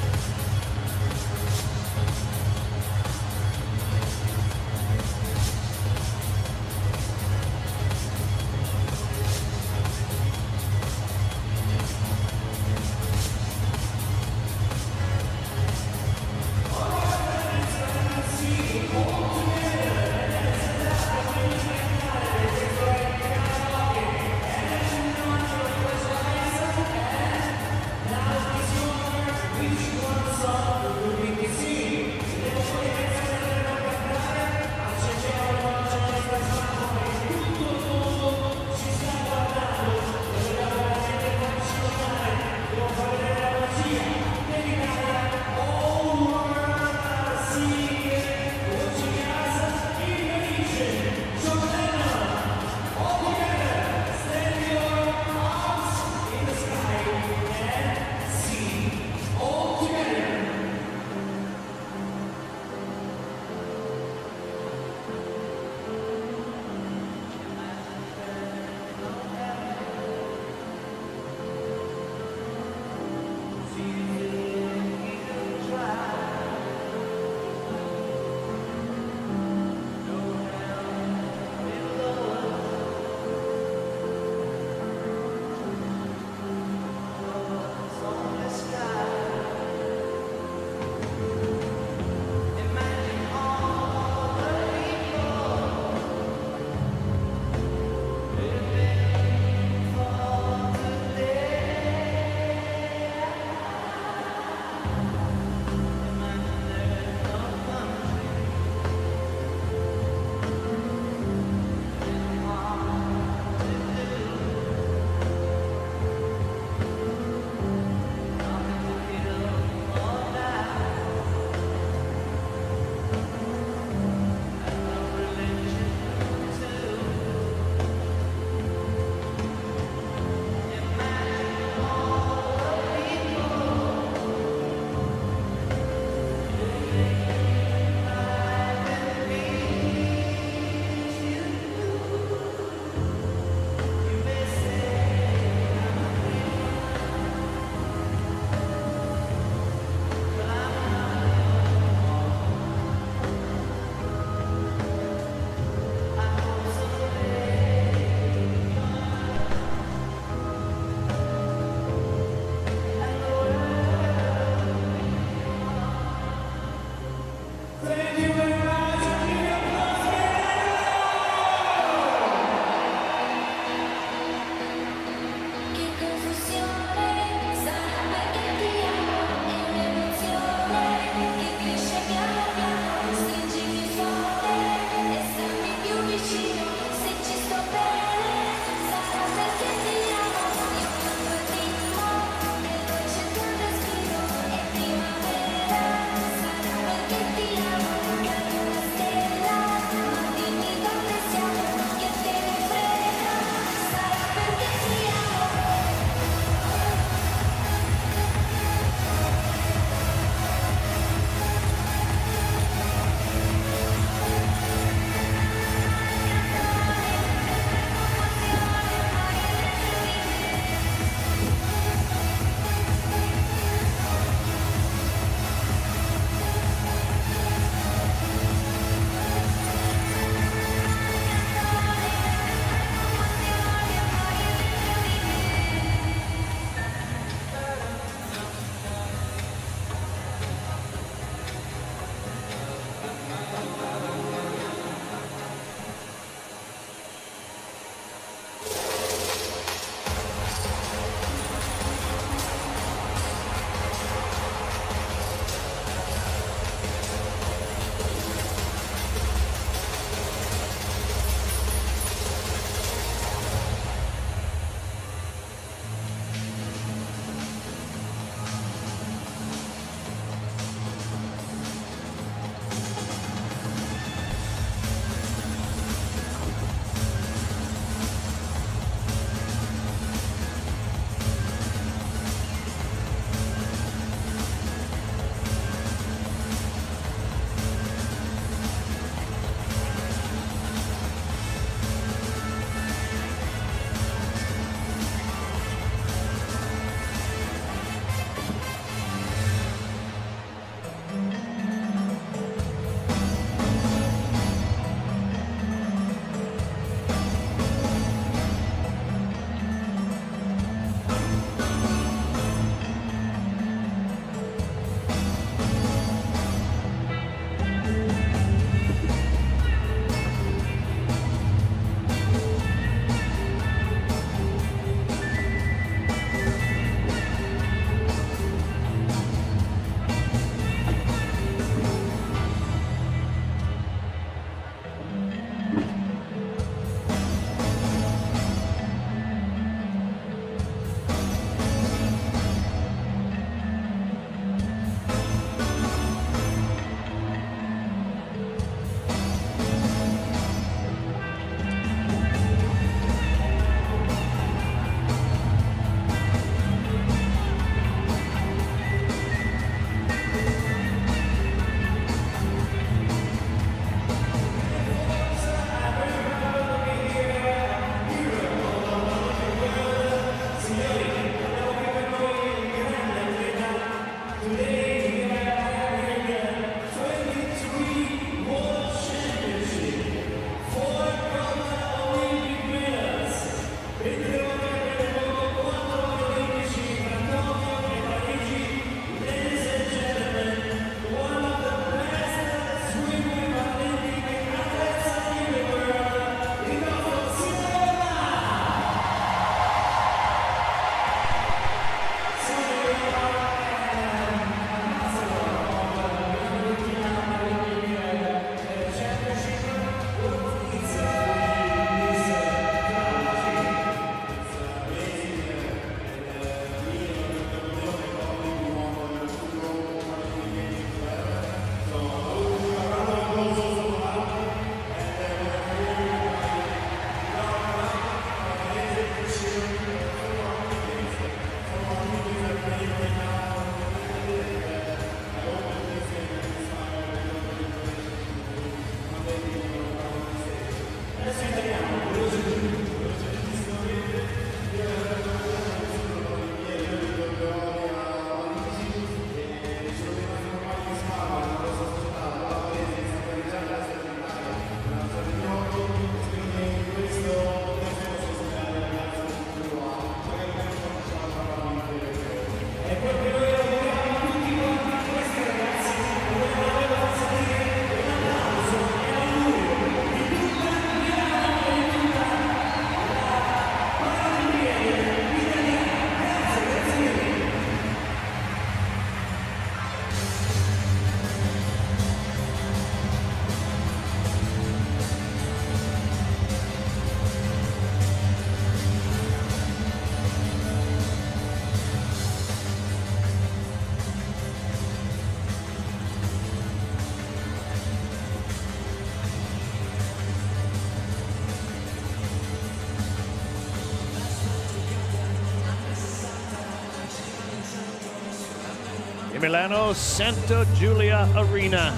in Milano Santa Giulia Arena,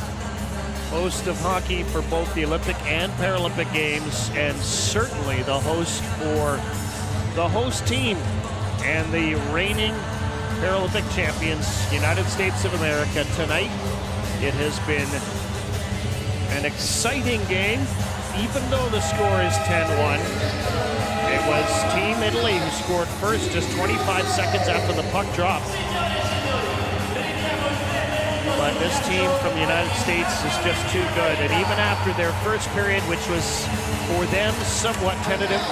host of hockey for both the Olympic and Paralympic Games, and certainly the host for the host team and the reigning Paralympic champions, United States of America. Tonight, it has been an exciting game, even though the score is 10-1. It was Team Italy who scored first just 25 seconds after the puck dropped. But this team from the United States is just too good. And even after their first period, which was for them somewhat tentative,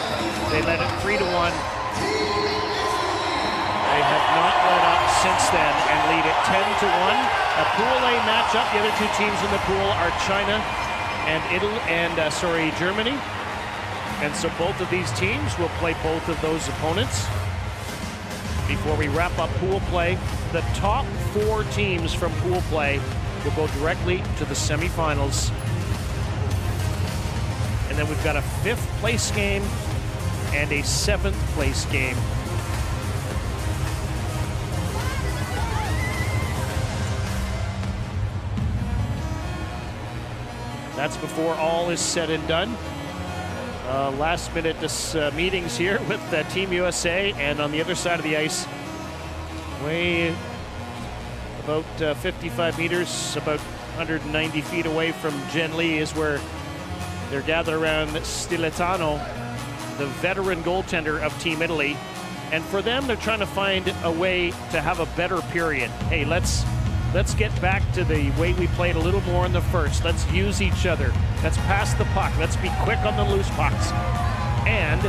they led it 3-1. They have not let up since then and lead it 10-1. A Pool A matchup. The other two teams in the pool are China and Germany. And so both of these teams will play both of those opponents. Before we wrap up pool play, the top 4 teams from pool play will go directly to the semifinals. And then we've got a 5th place game and a 7th place game. That's before all is said and done. Last minute meetings here with Team USA, and on the other side of the ice, way about 55 meters, about 190 feet away from Jen Lee, is where they're gathered around Stiletano, the veteran goaltender of Team Italy. And for them, they're trying to find a way to have a better period. Hey, let's get back to the way we played a little more in the first. Let's use each other. Let's pass the puck. Let's be quick on the loose pucks. And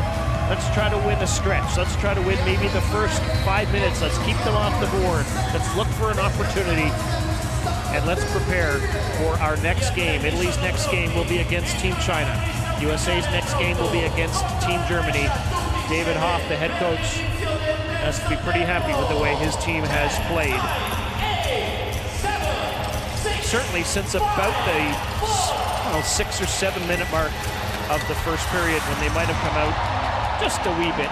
let's try to win a stretch. Let's try to win maybe the first 5 minutes. Let's keep them off the board. Let's look for an opportunity. And let's prepare for our next game. Italy's next game will be against Team China. USA's next game will be against Team Germany. David Hoff, the head coach, has to be pretty happy with the way his team has played. Certainly since about the 6 or 7 minute mark of the first period, when they might have come out just a wee bit.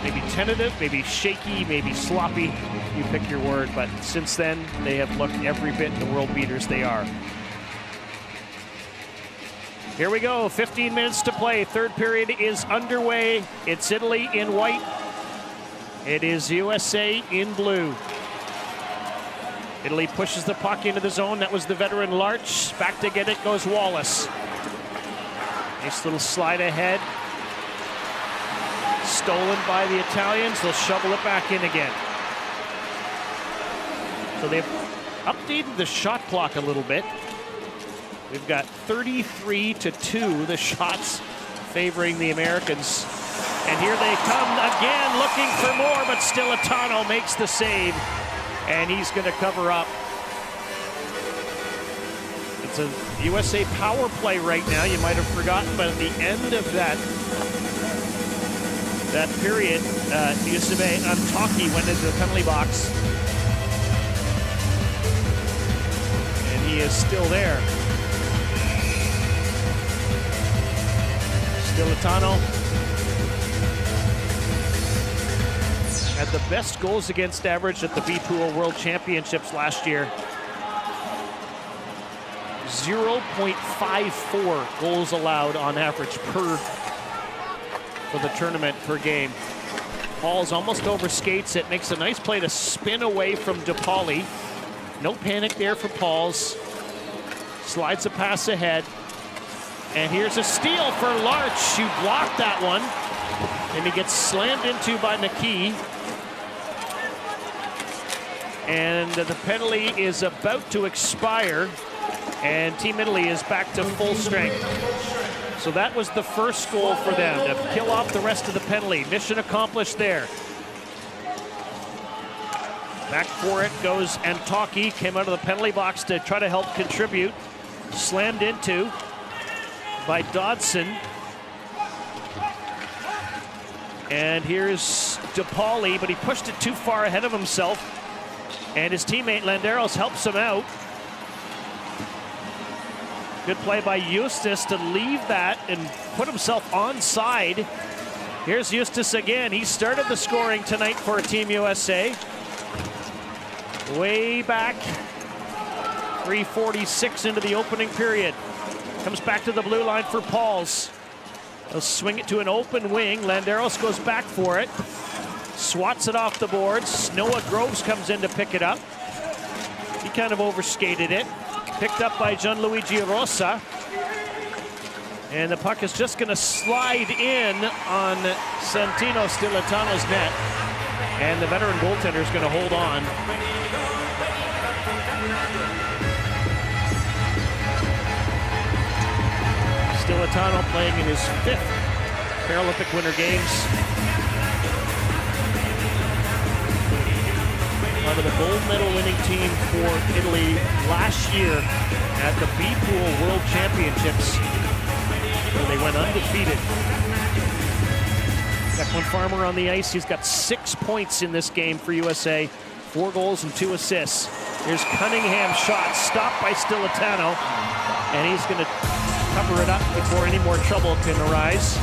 Maybe tentative, maybe shaky, maybe sloppy, you pick your word, but since then they have looked every bit the world beaters they are. Here we go, 15 minutes to play. Third period is underway. It's Italy in white. It is USA in blue. Italy pushes the puck into the zone. That was the veteran Larch. Back to get it goes Wallace. Nice little slide ahead. Stolen by the Italians. They'll shovel it back in again. So they've updated the shot clock a little bit. We've got 33-2, the shots favoring the Americans. And here they come again, looking for more, but Stiletano makes the save. And he's going to cover up. It's a USA power play right now. You might have forgotten, but at the end of that period, Giuseppe Antocchi went into the penalty box. And he is still there. Stiletano had the best goals against average at the B-Pool World Championships last year. 0.54 goals allowed on average for the tournament per game. Paul's almost over skates it, makes a nice play to spin away from DePauli. No panic there for Pauls. Slides a pass ahead. And here's a steal for Larch, who blocked that one. And he gets slammed into by McKee. And the penalty is about to expire. And Team Italy is back to full strength. So that was the first goal for them, to kill off the rest of the penalty. Mission accomplished there. Back for it goes Antocchi, came out of the penalty box to try to help contribute. Slammed into by Dodson. And here's DePauli, but he pushed it too far ahead of himself. And his teammate Landeros helps him out. Good play by Eustace to leave that and put himself onside. Here's Eustace again. He started the scoring tonight for Team USA. way back. 3:46 into the opening period. Comes back to the blue line for Pauls. They'll swing it to an open wing. Landeros goes back for it. Swats it off the boards. Noah Groves comes in to pick it up. He kind of overskated it. Picked up by Gianluigi Rosa. And the puck is just going to slide in on Santino Stilitano's net. And the veteran goaltender is going to hold on. Stilitano playing in his 5th Paralympic Winter Games. Part of the gold medal winning team for Italy last year at the B-Pool World Championships, where they went undefeated. Declan Farmer on the ice. He's got 6 points in this game for USA. 4 goals and 2 assists. Here's Cunningham's shot, stopped by Stilitano, and he's going to cover it up before any more trouble can arise.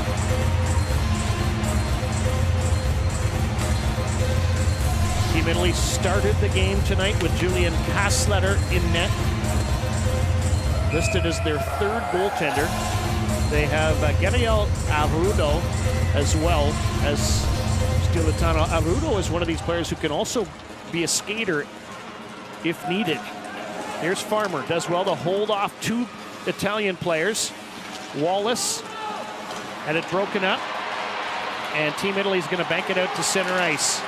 Team Italy started the game tonight with Julian Passletter in net, listed as their 3rd goaltender. They have Gabriel Arrudo as well as Stilitano. Arrudo is one of these players who can also be a skater if needed. Here's Farmer, does well to hold off 2 Italian players. Wallace had it broken up, and Team Italy is going to bank it out to center ice.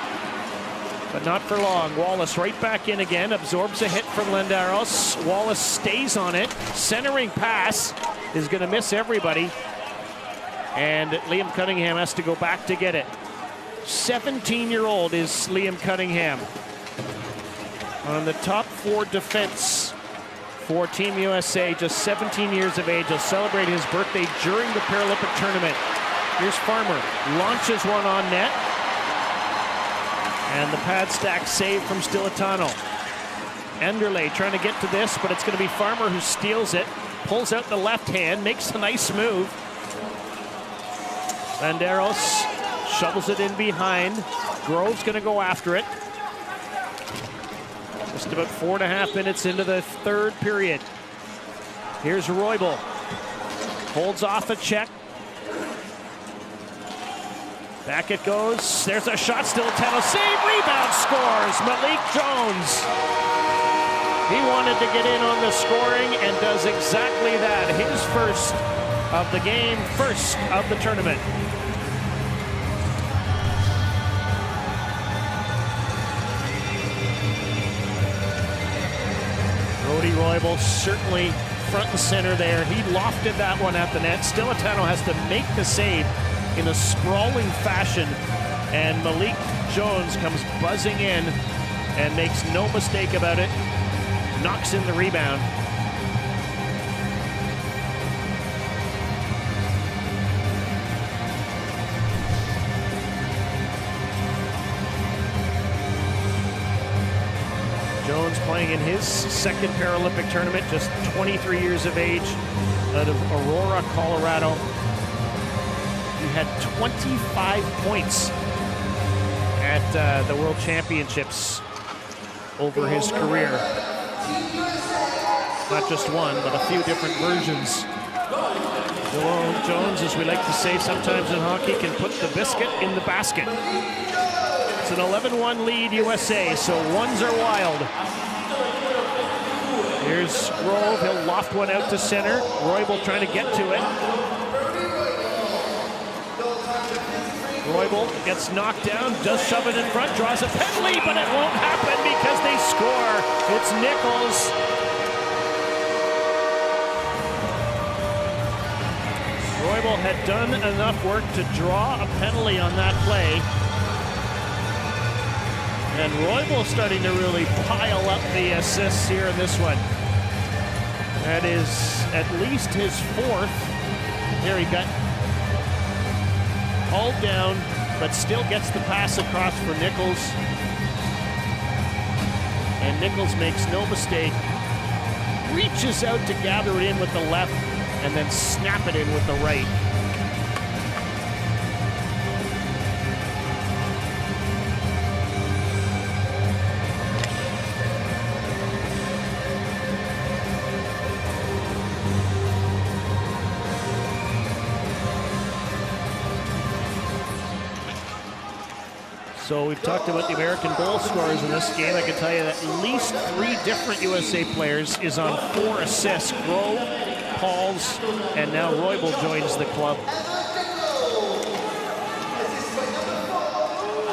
But not for long. Wallace right back in again, absorbs a hit from Landeros. Wallace stays on it. Centering pass is going to miss everybody. And Liam Cunningham has to go back to get it. 17-year-old is Liam Cunningham. On the top 4 defense for Team USA, just 17 years of age. He'll celebrate his birthday during the Paralympic tournament. Here's Farmer, launches one on net. And the pad stack save from Stilitano. Enderle trying to get to this, but it's going to be Farmer who steals it. Pulls out the left hand, makes a nice move. Landeros shovels it in behind. Grove's going to go after it. Just about 4.5 minutes into the 3rd period. Here's Roybal. Holds off a check. Back it goes. There's a shot. Stilitano save. Rebound, scores. Malik Jones. He wanted to get in on the scoring and does exactly that. His 1st of the game, 1st of the tournament. Brody Roybal certainly front and center there. He lofted that one at the net. Stilitano has to make the save in a sprawling fashion, and Malik Jones comes buzzing in and makes no mistake about it. Knocks in the rebound. Jones playing in his 2nd Paralympic tournament, just 23 years of age, out of Aurora, Colorado. He had 25 points at the World Championships over his career. Not just one, but a few different versions. Jones, as we like to say sometimes in hockey, can put the biscuit in the basket. It's an 11-1 lead USA, so ones are wild. Here's Grove, he'll loft one out to center. Roybal trying to get to it. Roybal gets knocked down, does shove it in front, draws a penalty, but it won't happen because they score. It's Nichols. Roybal had done enough work to draw a penalty on that play. And Roybal starting to really pile up the assists here in this one. That is at least his 4th. Here he got hauled down, but still gets the pass across for Nichols. And Nichols makes no mistake. Reaches out to gather it in with the left and then snap it in with the right. So we've talked about the American goal scorers in this game. I can tell you that at least 3 different USA players is on 4 assists. Grove, Pauls, and now Roybal joins the club.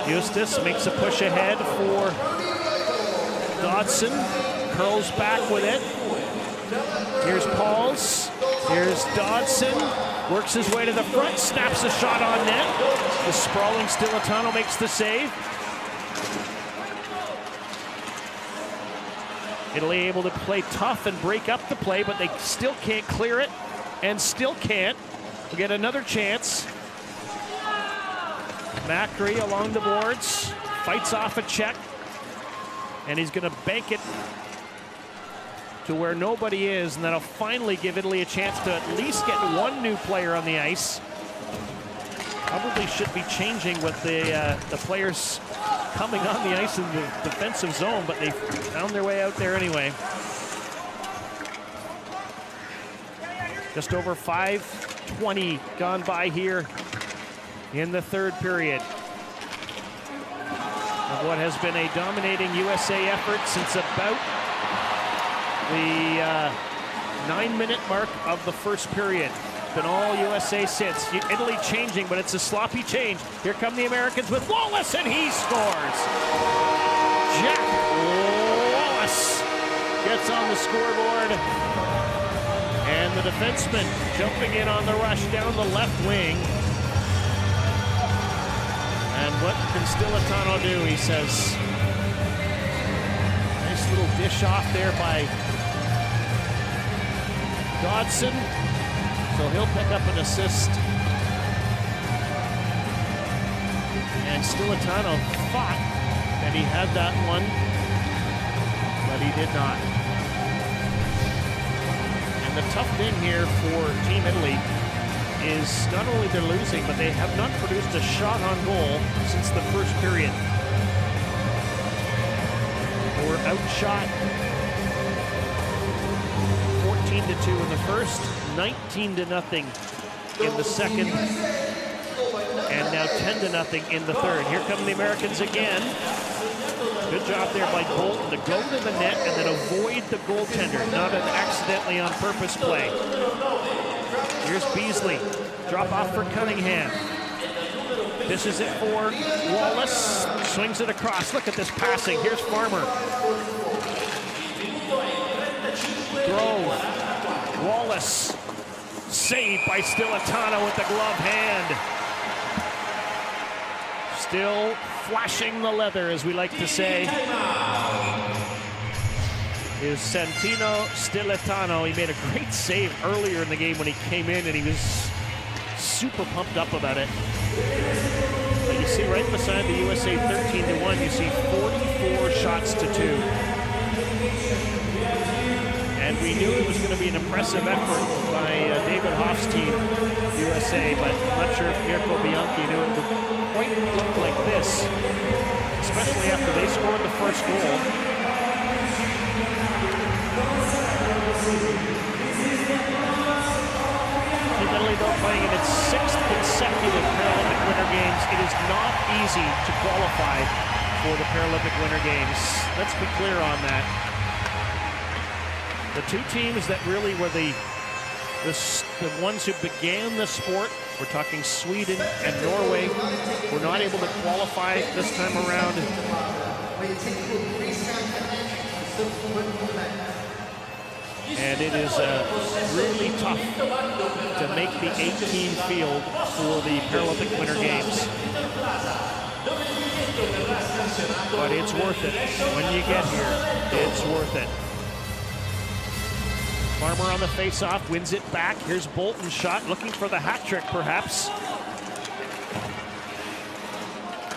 Eustace makes a push ahead for Dodson. Curls back with it. Here's Pauls. Here's Dodson. Works his way to the front, snaps a shot on net. The sprawling Stilitano makes the save. Italy able to play tough and break up the play, but they still can't clear it, and still can't. We'll get another chance. Macri along the boards, fights off a check, and he's gonna bank it to where nobody is, and that'll finally give Italy a chance to at least get 1 new player on the ice. Probably should be changing with the players coming on the ice in the defensive zone, but they found their way out there anyway. Just over 5:20 gone by here in the 3rd period of what has been a dominating USA effort since about the 9-minute mark of the 1st period. It's been all USA since. Italy changing, but it's a sloppy change. Here come the Americans with Wallace, and he scores. Jack Wallace gets on the scoreboard. And the defenseman jumping in on the rush down the left wing. And what can Stilitano do, he says. Nice little dish off there by Dodson. So he'll pick up an assist. And Stilitano thought that he had that one, but he did not. And the tough thing here for Team Italy is not only they're losing, but they have not produced a shot on goal since the 1st period. They were outshot 14-2 in the 1st, 19-0 in the 2nd, and now 10-0 in the 3rd. Here come the Americans again. Good job there by Bolton to go to the net and then avoid the goaltender, not an accidentally on purpose play. Here's Beasley, drop off for Cunningham. This is it for Wallace, swings it across. Look at this passing, here's Farmer. Grove, Wallace, saved by Stilitano with the glove hand. Still flashing the leather, as we like to say, is Santino Stilitano. He made a great save earlier in the game when he came in, and he was super pumped up about it. But you see right beside the USA 13-1, you see 44 shots to 2. And we knew it was going to be an impressive effort by David Hoff's team, USA, but I'm not sure if Mirko Bianchi knew it would quite look like this, especially after they scored the 1st goal. Team Italy, though, playing in its 6th consecutive Paralympic Winter Games. It is not easy to qualify for the Paralympic Winter Games. Let's be clear on that. The 2 teams that really were the ones who began the sport, we're talking Sweden and Norway, were not able to qualify this time around. And it is really tough to make the 8-team field for the Paralympic Winter Games. But it's worth it. When you get here, it's worth it. Farmer on the face-off, wins it back. Here's Bolton's shot, looking for the hat trick, perhaps.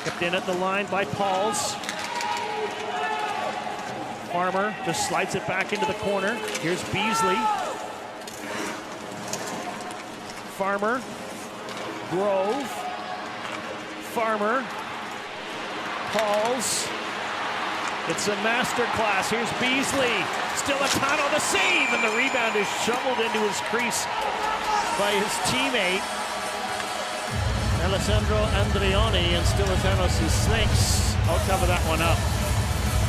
Kept in at the line by Pauls. Farmer just slides it back into the corner. Here's Beasley. Farmer. Grove. Farmer. Pauls. It's a masterclass. Here's Beasley. Stilitano the save, and the rebound is shoveled into his crease by his teammate. And Alessandro Andreoni and Stilitanos' snakes. I'll cover that one up.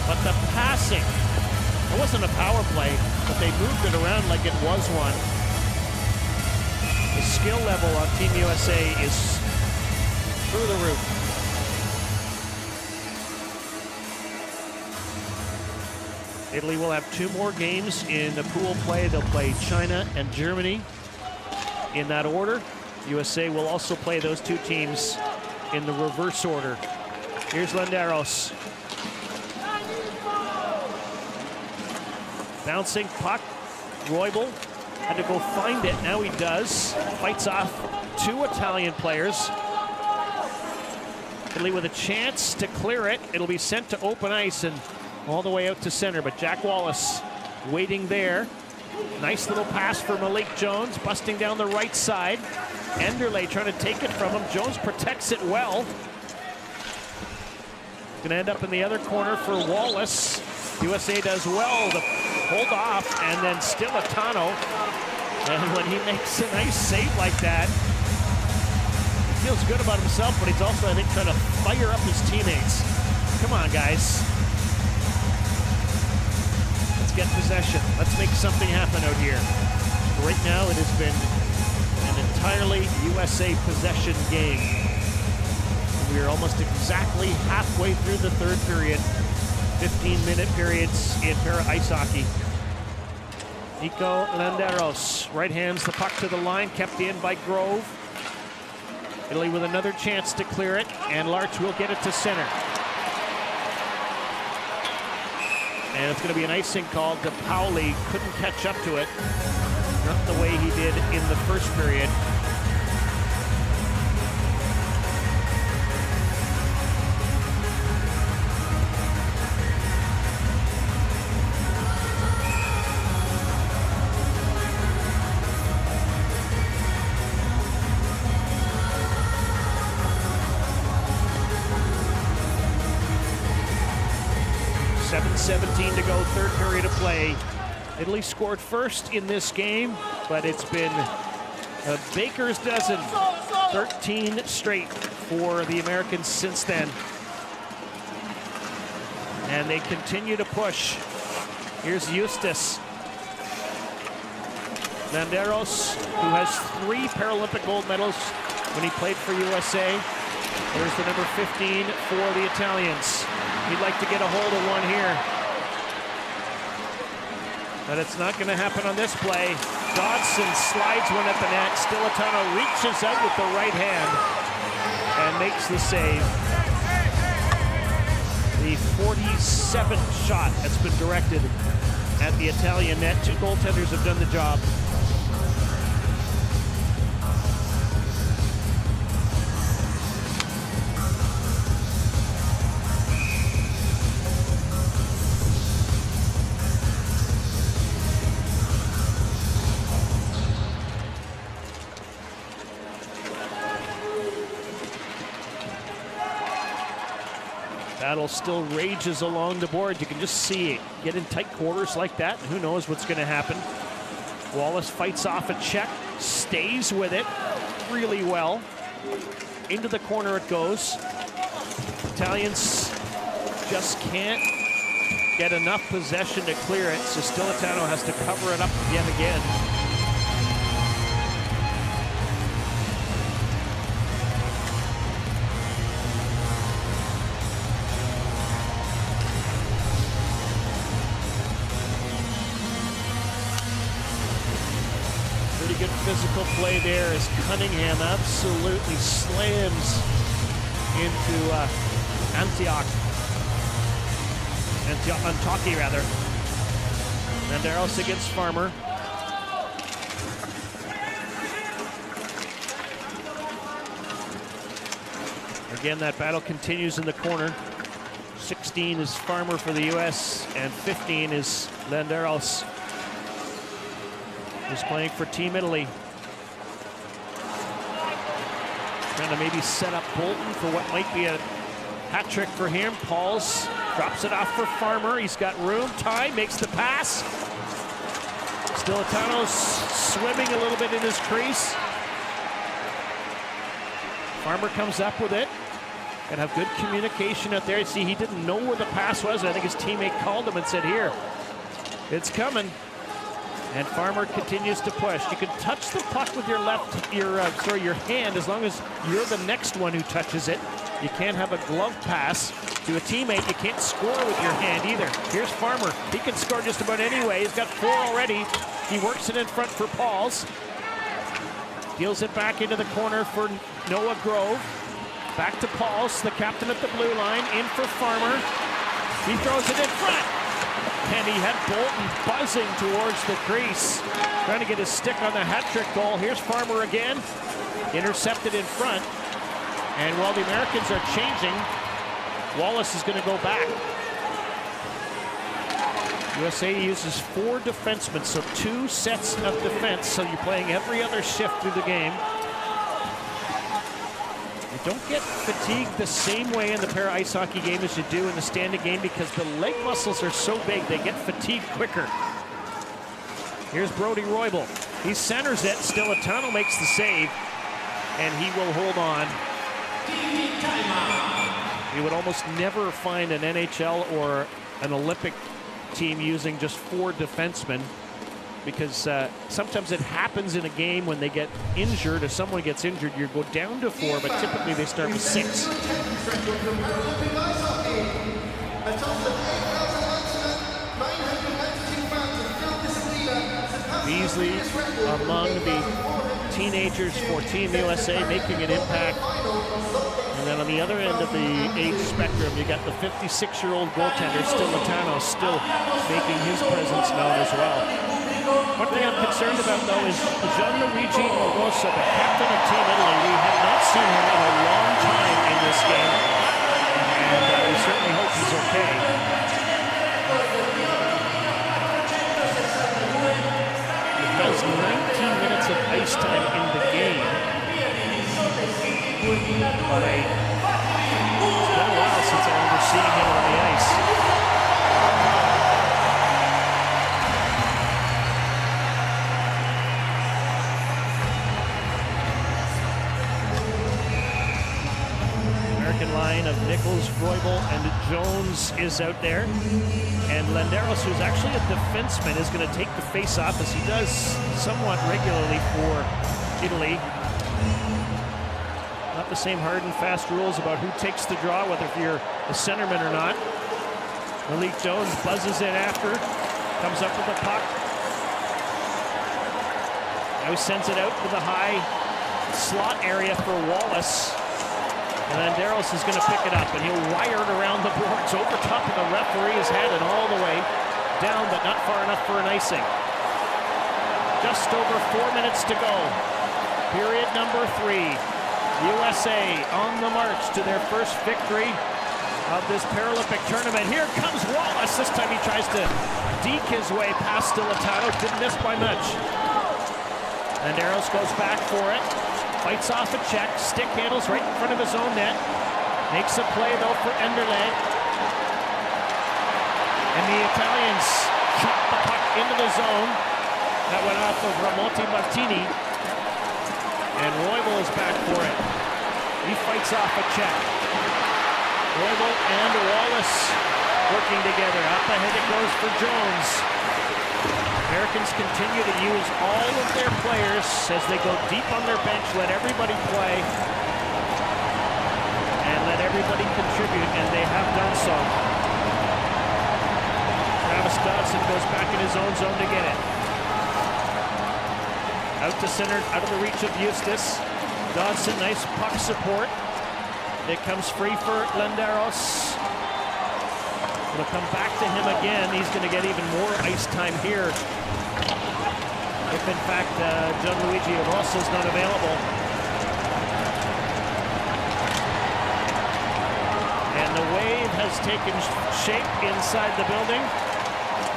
But the passing, it wasn't a power play, but they moved it around like it was one. The skill level on Team USA is through the roof. Italy will have 2 more games in the pool play. They'll play China and Germany in that order. USA will also play those 2 teams in the reverse order. Here's Landeros. Bouncing puck. Roybal had to go find it. Now he does. Fights off 2 Italian players. Italy with a chance to clear it. It'll be sent to open ice and all the way out to center, but Jack Wallace waiting there. Nice little pass for Malik Jones, busting down the right side. Enderle trying to take it from him. Jones protects it well. Gonna end up in the other corner for Wallace. USA does well to hold off, and then Stilitano. And when he makes a nice save like that, he feels good about himself, but he's also, I think, trying to fire up his teammates. Come on, guys. Let's get possession. Let's make something happen out here. Right now, it has been an entirely USA possession game. We are almost exactly halfway through the 3rd period. 15-minute periods in para ice hockey. Nico Landeros right hands the puck to the line, kept in by Grove. Italy with another chance to clear it, and Larch will get it to center. And it's going to be an icing call. De Pauli couldn't catch up to it. Not the way he did in the 1st period. .17 to go, 3rd period of play. Italy scored first in this game, but it's been a baker's dozen. 13 straight for the Americans since then. And they continue to push. Here's Eustace. Landeros, who has 3 Paralympic gold medals when he played for USA. There's the number 15 for the Italians. He'd like to get a hold of one here. But it's not going to happen on this play. Dodson slides one at the net. Stilitano reaches out with the right hand and makes the save. The 47th shot that's been directed at the Italian net. 2 goaltenders have done the job. Battle still rages along the board. You can just see it get in tight quarters like that. Who knows what's going to happen. Wallace fights off a check, stays with it really well. Into the corner it goes. Italians just can't get enough possession to clear it, so Stilitano has to cover it up yet again. Good physical play there as Cunningham absolutely slams into Antaki rather. Landeros against Farmer. Again, that battle continues in the corner. 16 is Farmer for the US and 15 is Landeros. He's playing for Team Italy. Trying to maybe set up Bolton for what might be a hat trick for him. Pauls drops it off for Farmer. He's got room, time, makes the pass. Stilitano's swimming a little bit in his crease. Farmer comes up with it. And have good communication out there. You see, he didn't know where the pass was. I think his teammate called him and said, here, it's coming. And Farmer continues to push. You can touch the puck with your your hand, as long as you're the next one who touches it. You can't have a glove pass to a teammate. You can't score with your hand either. Here's Farmer. He can score just about any way. He's got 4 already. He works it in front for Pauls. Deals it back into the corner for Noah Grove. Back to Pauls, the captain at the blue line, in for Farmer. He throws it in front. And he had Bolton buzzing towards the crease, trying to get his stick on the hat-trick goal. Here's Farmer again, intercepted in front. And while the Americans are changing, Wallace is going to go back. USA uses 4 defensemen, so 2 sets of defense, so you're playing every other shift through the game. You don't get fatigued the same way in the para ice hockey game as you do in the standing game, because the leg muscles are so big, they get fatigued quicker. Here's Brody Roybal. He centers it, Stilatano makes the save, and he will hold on. You would almost never find an NHL or an Olympic team using just 4 defensemen, because sometimes it happens in a game when they get injured, if someone gets injured, you go down to 4, but typically they start with 6. Beasley among the teenagers for Team USA, making an impact. And then on the other end of the age spectrum, you got the 56-year-old goaltender, Stilatano, still making his presence known as well. One thing I'm concerned about, though, is Gianluigi Rosa, the captain of Team Italy. We have not seen him in a long time in this game, and we certainly hope he's okay. He has 19 minutes of ice time in the game, but it's been a while since I remember seeing him on the ice. Line of Nichols, Roybal, and Jones is out there. And Landeros, who's actually a defenseman, is going to take the face-off, as he does somewhat regularly for Italy. Not the same hard and fast rules about who takes the draw, whether you're a centerman or not. Malik Jones buzzes in after, comes up with the puck. Now he sends it out to the high slot area for Wallace. And Landeros is going to pick it up, and he'll wire it around the boards, over top of the referee's head and all the way down, but not far enough for an icing. Just over 4 minutes to go. Period number 3. USA on the march to their first victory of this Paralympic tournament. Here comes Wallace. This time he tries to deke his way past Stilatano. Didn't miss by much. Landeros goes back for it. Fights off a check, stick handles right in front of his own net. Makes a play, though, for Enderle. And the Italians chop the puck into the zone. That went off of Ramonte Martini. And Roybal is back for it. He fights off a check. Roybal and Wallace working together. Up ahead it goes for Jones. Americans continue to use all of their players as they go deep on their bench, let everybody play, and let everybody contribute, and they have done so. Travis Dodson goes back in his own zone to get it. Out to center, out of the reach of Eustace. Dodson, nice puck support. It comes free for Landeros. It'll come back to him again. He's going to get even more ice time here, if in fact Gianluigi Rosa is not available. And the wave has taken shape inside the building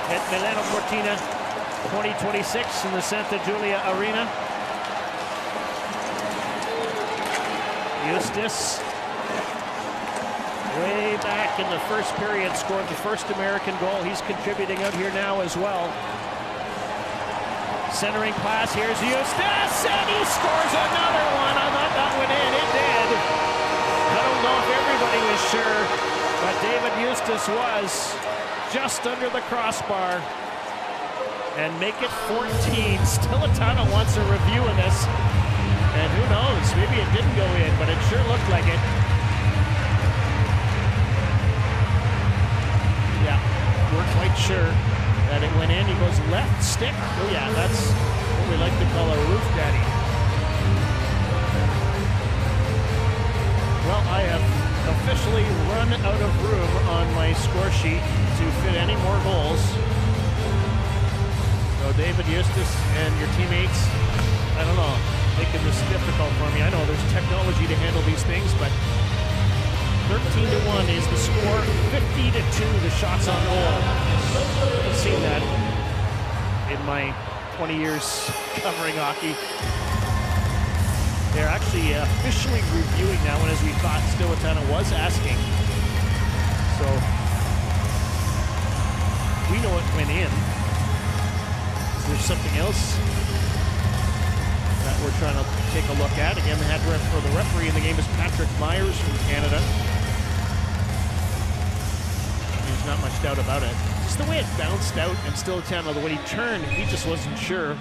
at Milano Cortina 2026 in the Santa Giulia Arena. Eustace, way back in the first period, scored the first American goal. He's contributing out here now as well. Centering pass, here's Eustace, and he scores another one. I thought that went in, it did. was sure, but David Eustace was just under the crossbar. And make it 14. Stilitano wants a review of this. And who knows, maybe it didn't go in, but it sure looked like it. Yeah, we're quite sure that it went in. He goes left stick. Oh yeah, that's what we like to call a roof daddy. Well, I have officially run out of room on my score sheet to fit any more goals. So David Eustace and your teammates, I don't know, making this difficult for me. I know there's technology to handle these things, but 13-1 is the score. 50-2 the shots on goal. I've seen that in my 20 years covering hockey. They're actually officially reviewing now, and as we thought, Stilitano was asking. So we know it went in. Is there something else that we're trying to take a look at? Again, the head ref for the referee in the game is Patrick Myers from Canada. There's not much doubt about it. Just the way it bounced out, and Stilitano, the way he turned, he just wasn't sure.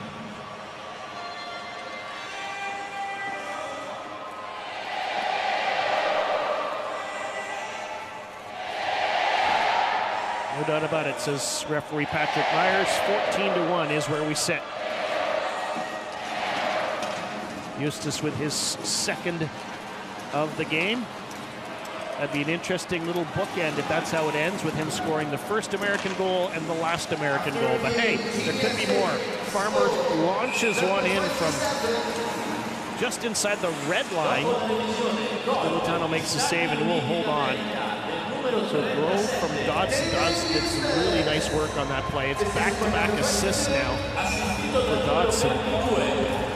No doubt about it, says referee Patrick Myers. 14-1 is where we sit. Eustace with his second of the game. That'd be an interesting little bookend if that's how it ends, with him scoring the first American goal and the last American goal. But hey, there could be more. Farmer launches one in from just inside the red line. Stilitano makes the save and will hold on. So Grove from Dodson. Dodson did some really nice work on that play. It's back-to-back assists now for Dodson.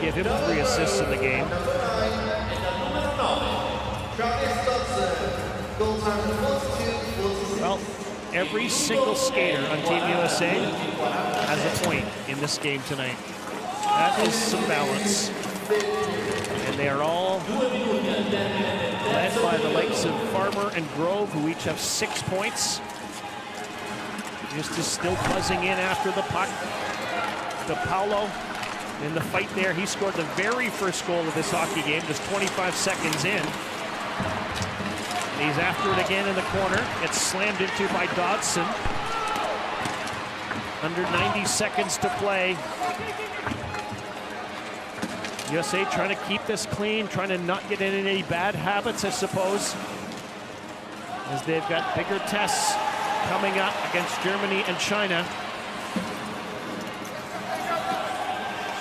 Give him 3 assists in the game. Well, every single skater on Team USA has a point in this game tonight. That is some balance. And they are all led by the likes of Farmer and Grove, who each have 6 points. Eustace still buzzing in after the puck. DePaulo in the fight there. He scored the very first goal of this hockey game, just 25 seconds in. And he's after it again in the corner. It's slammed into by Dodson. Under 90 seconds to play. USA trying to keep this clean, trying to not get in any bad habits, I suppose, as they've got bigger tests coming up against Germany and China.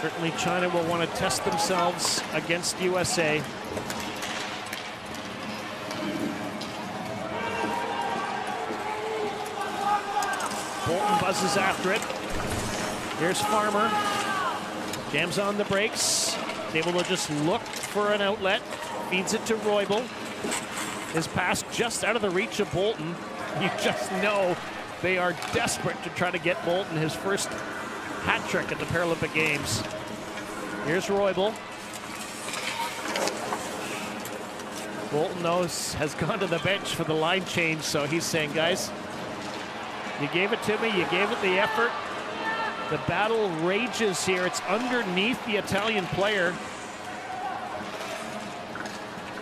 Certainly China will want to test themselves against USA. Bolton buzzes after it. Here's Farmer. Jams on the brakes. Able to just look for an outlet. Feeds it to Roybal. His pass just out of the reach of Bolton. You just know they are desperate to try to get Bolton his first hat trick at the Paralympic Games. Here's Roybal. Bolton has gone to the bench for the line change, so he's saying, guys, you gave it to me, you gave it the effort. The battle rages here. It's underneath the Italian player.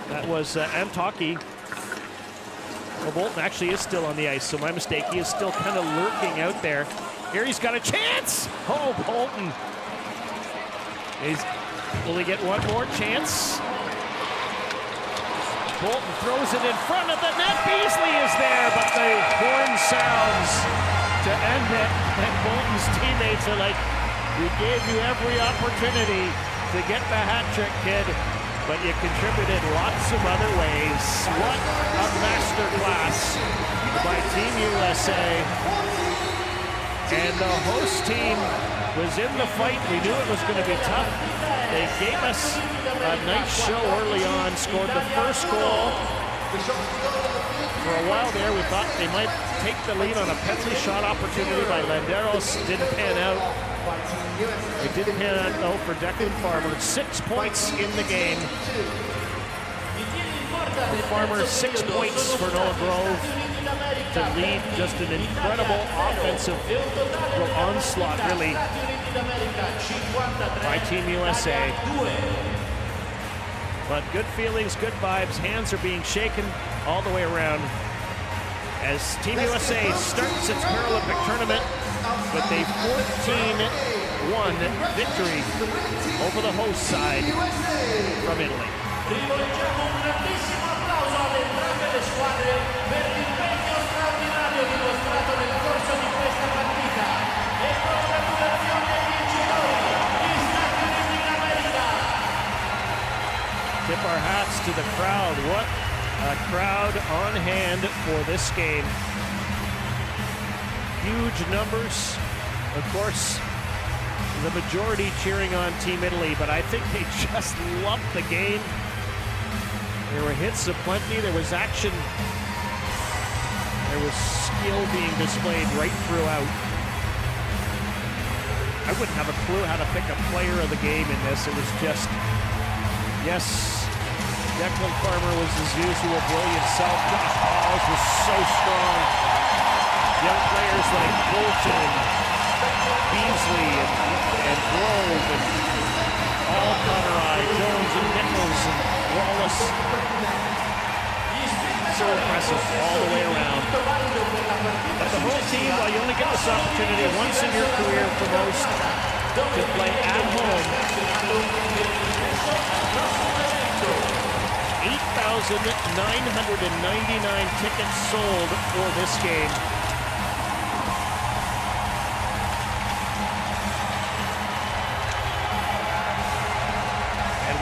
That was Antaki. Well, Bolton actually is still on the ice, so my mistake. He is still kind of lurking out there. Here he's got a chance. Oh, Bolton. Will he get one more chance? Bolton throws it in front of the net. Beasley is there, but the horn sounds to end it. And Bolton's teammates are like, we gave you every opportunity to get the hat trick, kid, but you contributed lots of other ways. What a masterclass by Team USA. And the host team was in the fight. We knew it was going to be tough. They gave us a nice show early on, scored the first goal. For a while there, we thought they might take the lead on a penalty shot opportunity by Landeros. Didn't pan out. It didn't pan out for Declan Farmer. 6 points in the game. for Farmer, 6 points for Noah Grove to lead just an incredible offensive onslaught, really, by Team USA. But good feelings, good vibes. Hands are being shaken all the way around as Team USA starts its Paralympic tournament with a 14-1 victory over the host side from Italy. Rivolgiamo un grandissimo applauso ad entrambe le squadre per l'impegno straordinario dimostrato nel corso di questa partita e congratulazioni ai vincitori, gli Stati Uniti d'America. Tip our hats to the crowd. What a crowd on hand for this game. Huge numbers, of course. The majority cheering on Team Italy, but I think they just loved the game. There were hits aplenty, there was action, there was skill being displayed right throughout. I wouldn't have a clue how to pick a player of the game in this. It was just, yes, Declan Farmer was his usual brilliant self. Josh Pauls was so strong. Young players like Bolton, Beasley, and Grove, and all Connery, Jones, and Nichols, and Wallace. So impressive all the way around. But the whole team, while you only get this opportunity once in your career for most to play at home, 8,999 tickets sold for this game.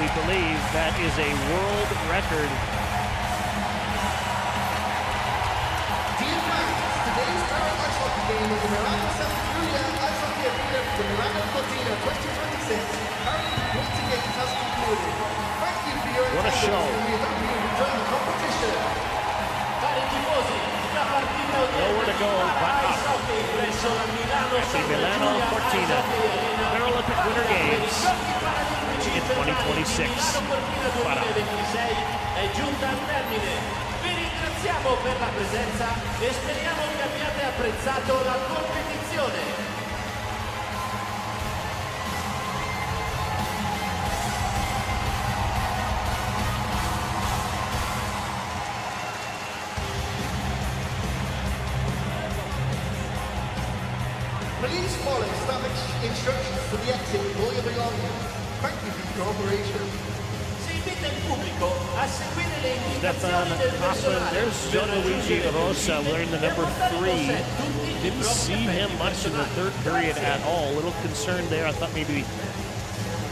We believe that is a world record. Dear fans, today's Paralympic ice hockey game is the Milano Ice Hockey Arena for Milano Cortina 2026 Paralympic Winter Games has concluded. Thank you for your What a show. and we hope you enjoy the competition. Cari tifosi, la partita Nowhere to go but up. presso la Milano The Milano Cortina Paralympic Winter Games in 2026. Milano 2026 è giunta al termine. Vi ringraziamo per la presenza e speriamo che abbiate apprezzato la competizione. Please follow staff instructions for the exit with all your belongings. Thank you for your cooperation. Si invita il pubblico a seguire le Stefan indicazioni del Hoffman, personale. there's Gianluigi Rosa wearing the number 3. Didn't see him much in the third period at all. A little concerned there. I thought maybe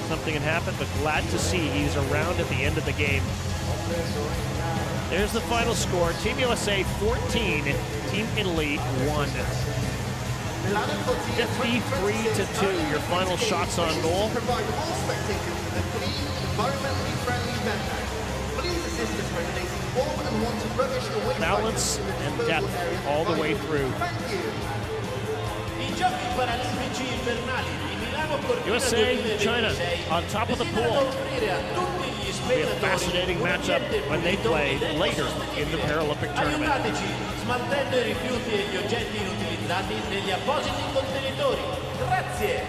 something had happened, but glad to see he's around at the end of the game. There's the final score. Team USA 14, Team Italy 1. 53-2, your final shots on goal. Provide all spectators with a clean, environmentally friendly venue. Please assist us by donating warm and wanted rubbish away Balance and depth all the way through. Thank you. I Giochi Paralimpici Invernali di Milano Cortina USA, 2026 China on top of the desiderano pool. offrire a tutti gli Be a spettatori fascinating un matchup ambiente when they pulito play ed later in the ecosostenibile. Paralympic tournament. Aiutateci smaltendo i rifiuti e gli oggetti inutilizzati negli appositi contenitori. Grazie!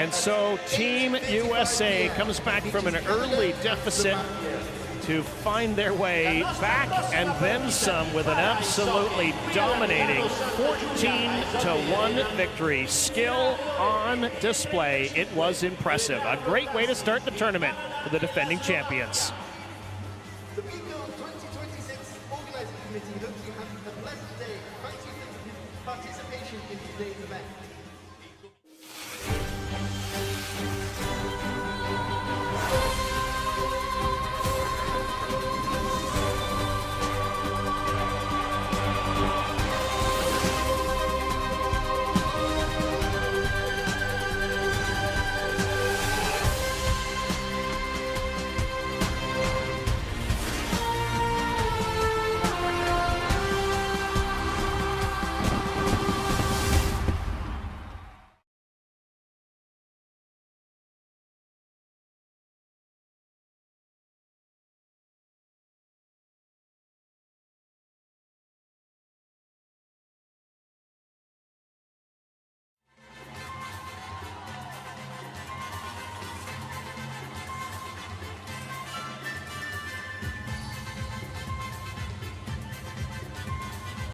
And so Team USA comes back from an early deficit to find their way back and then some with an absolutely dominating 14-1 victory. Skill on display. It was impressive. A great way to start the tournament for the defending champions. The Winter 2026 Organizing Committee hopes you have a pleasant day. Thank you for participation in today's event.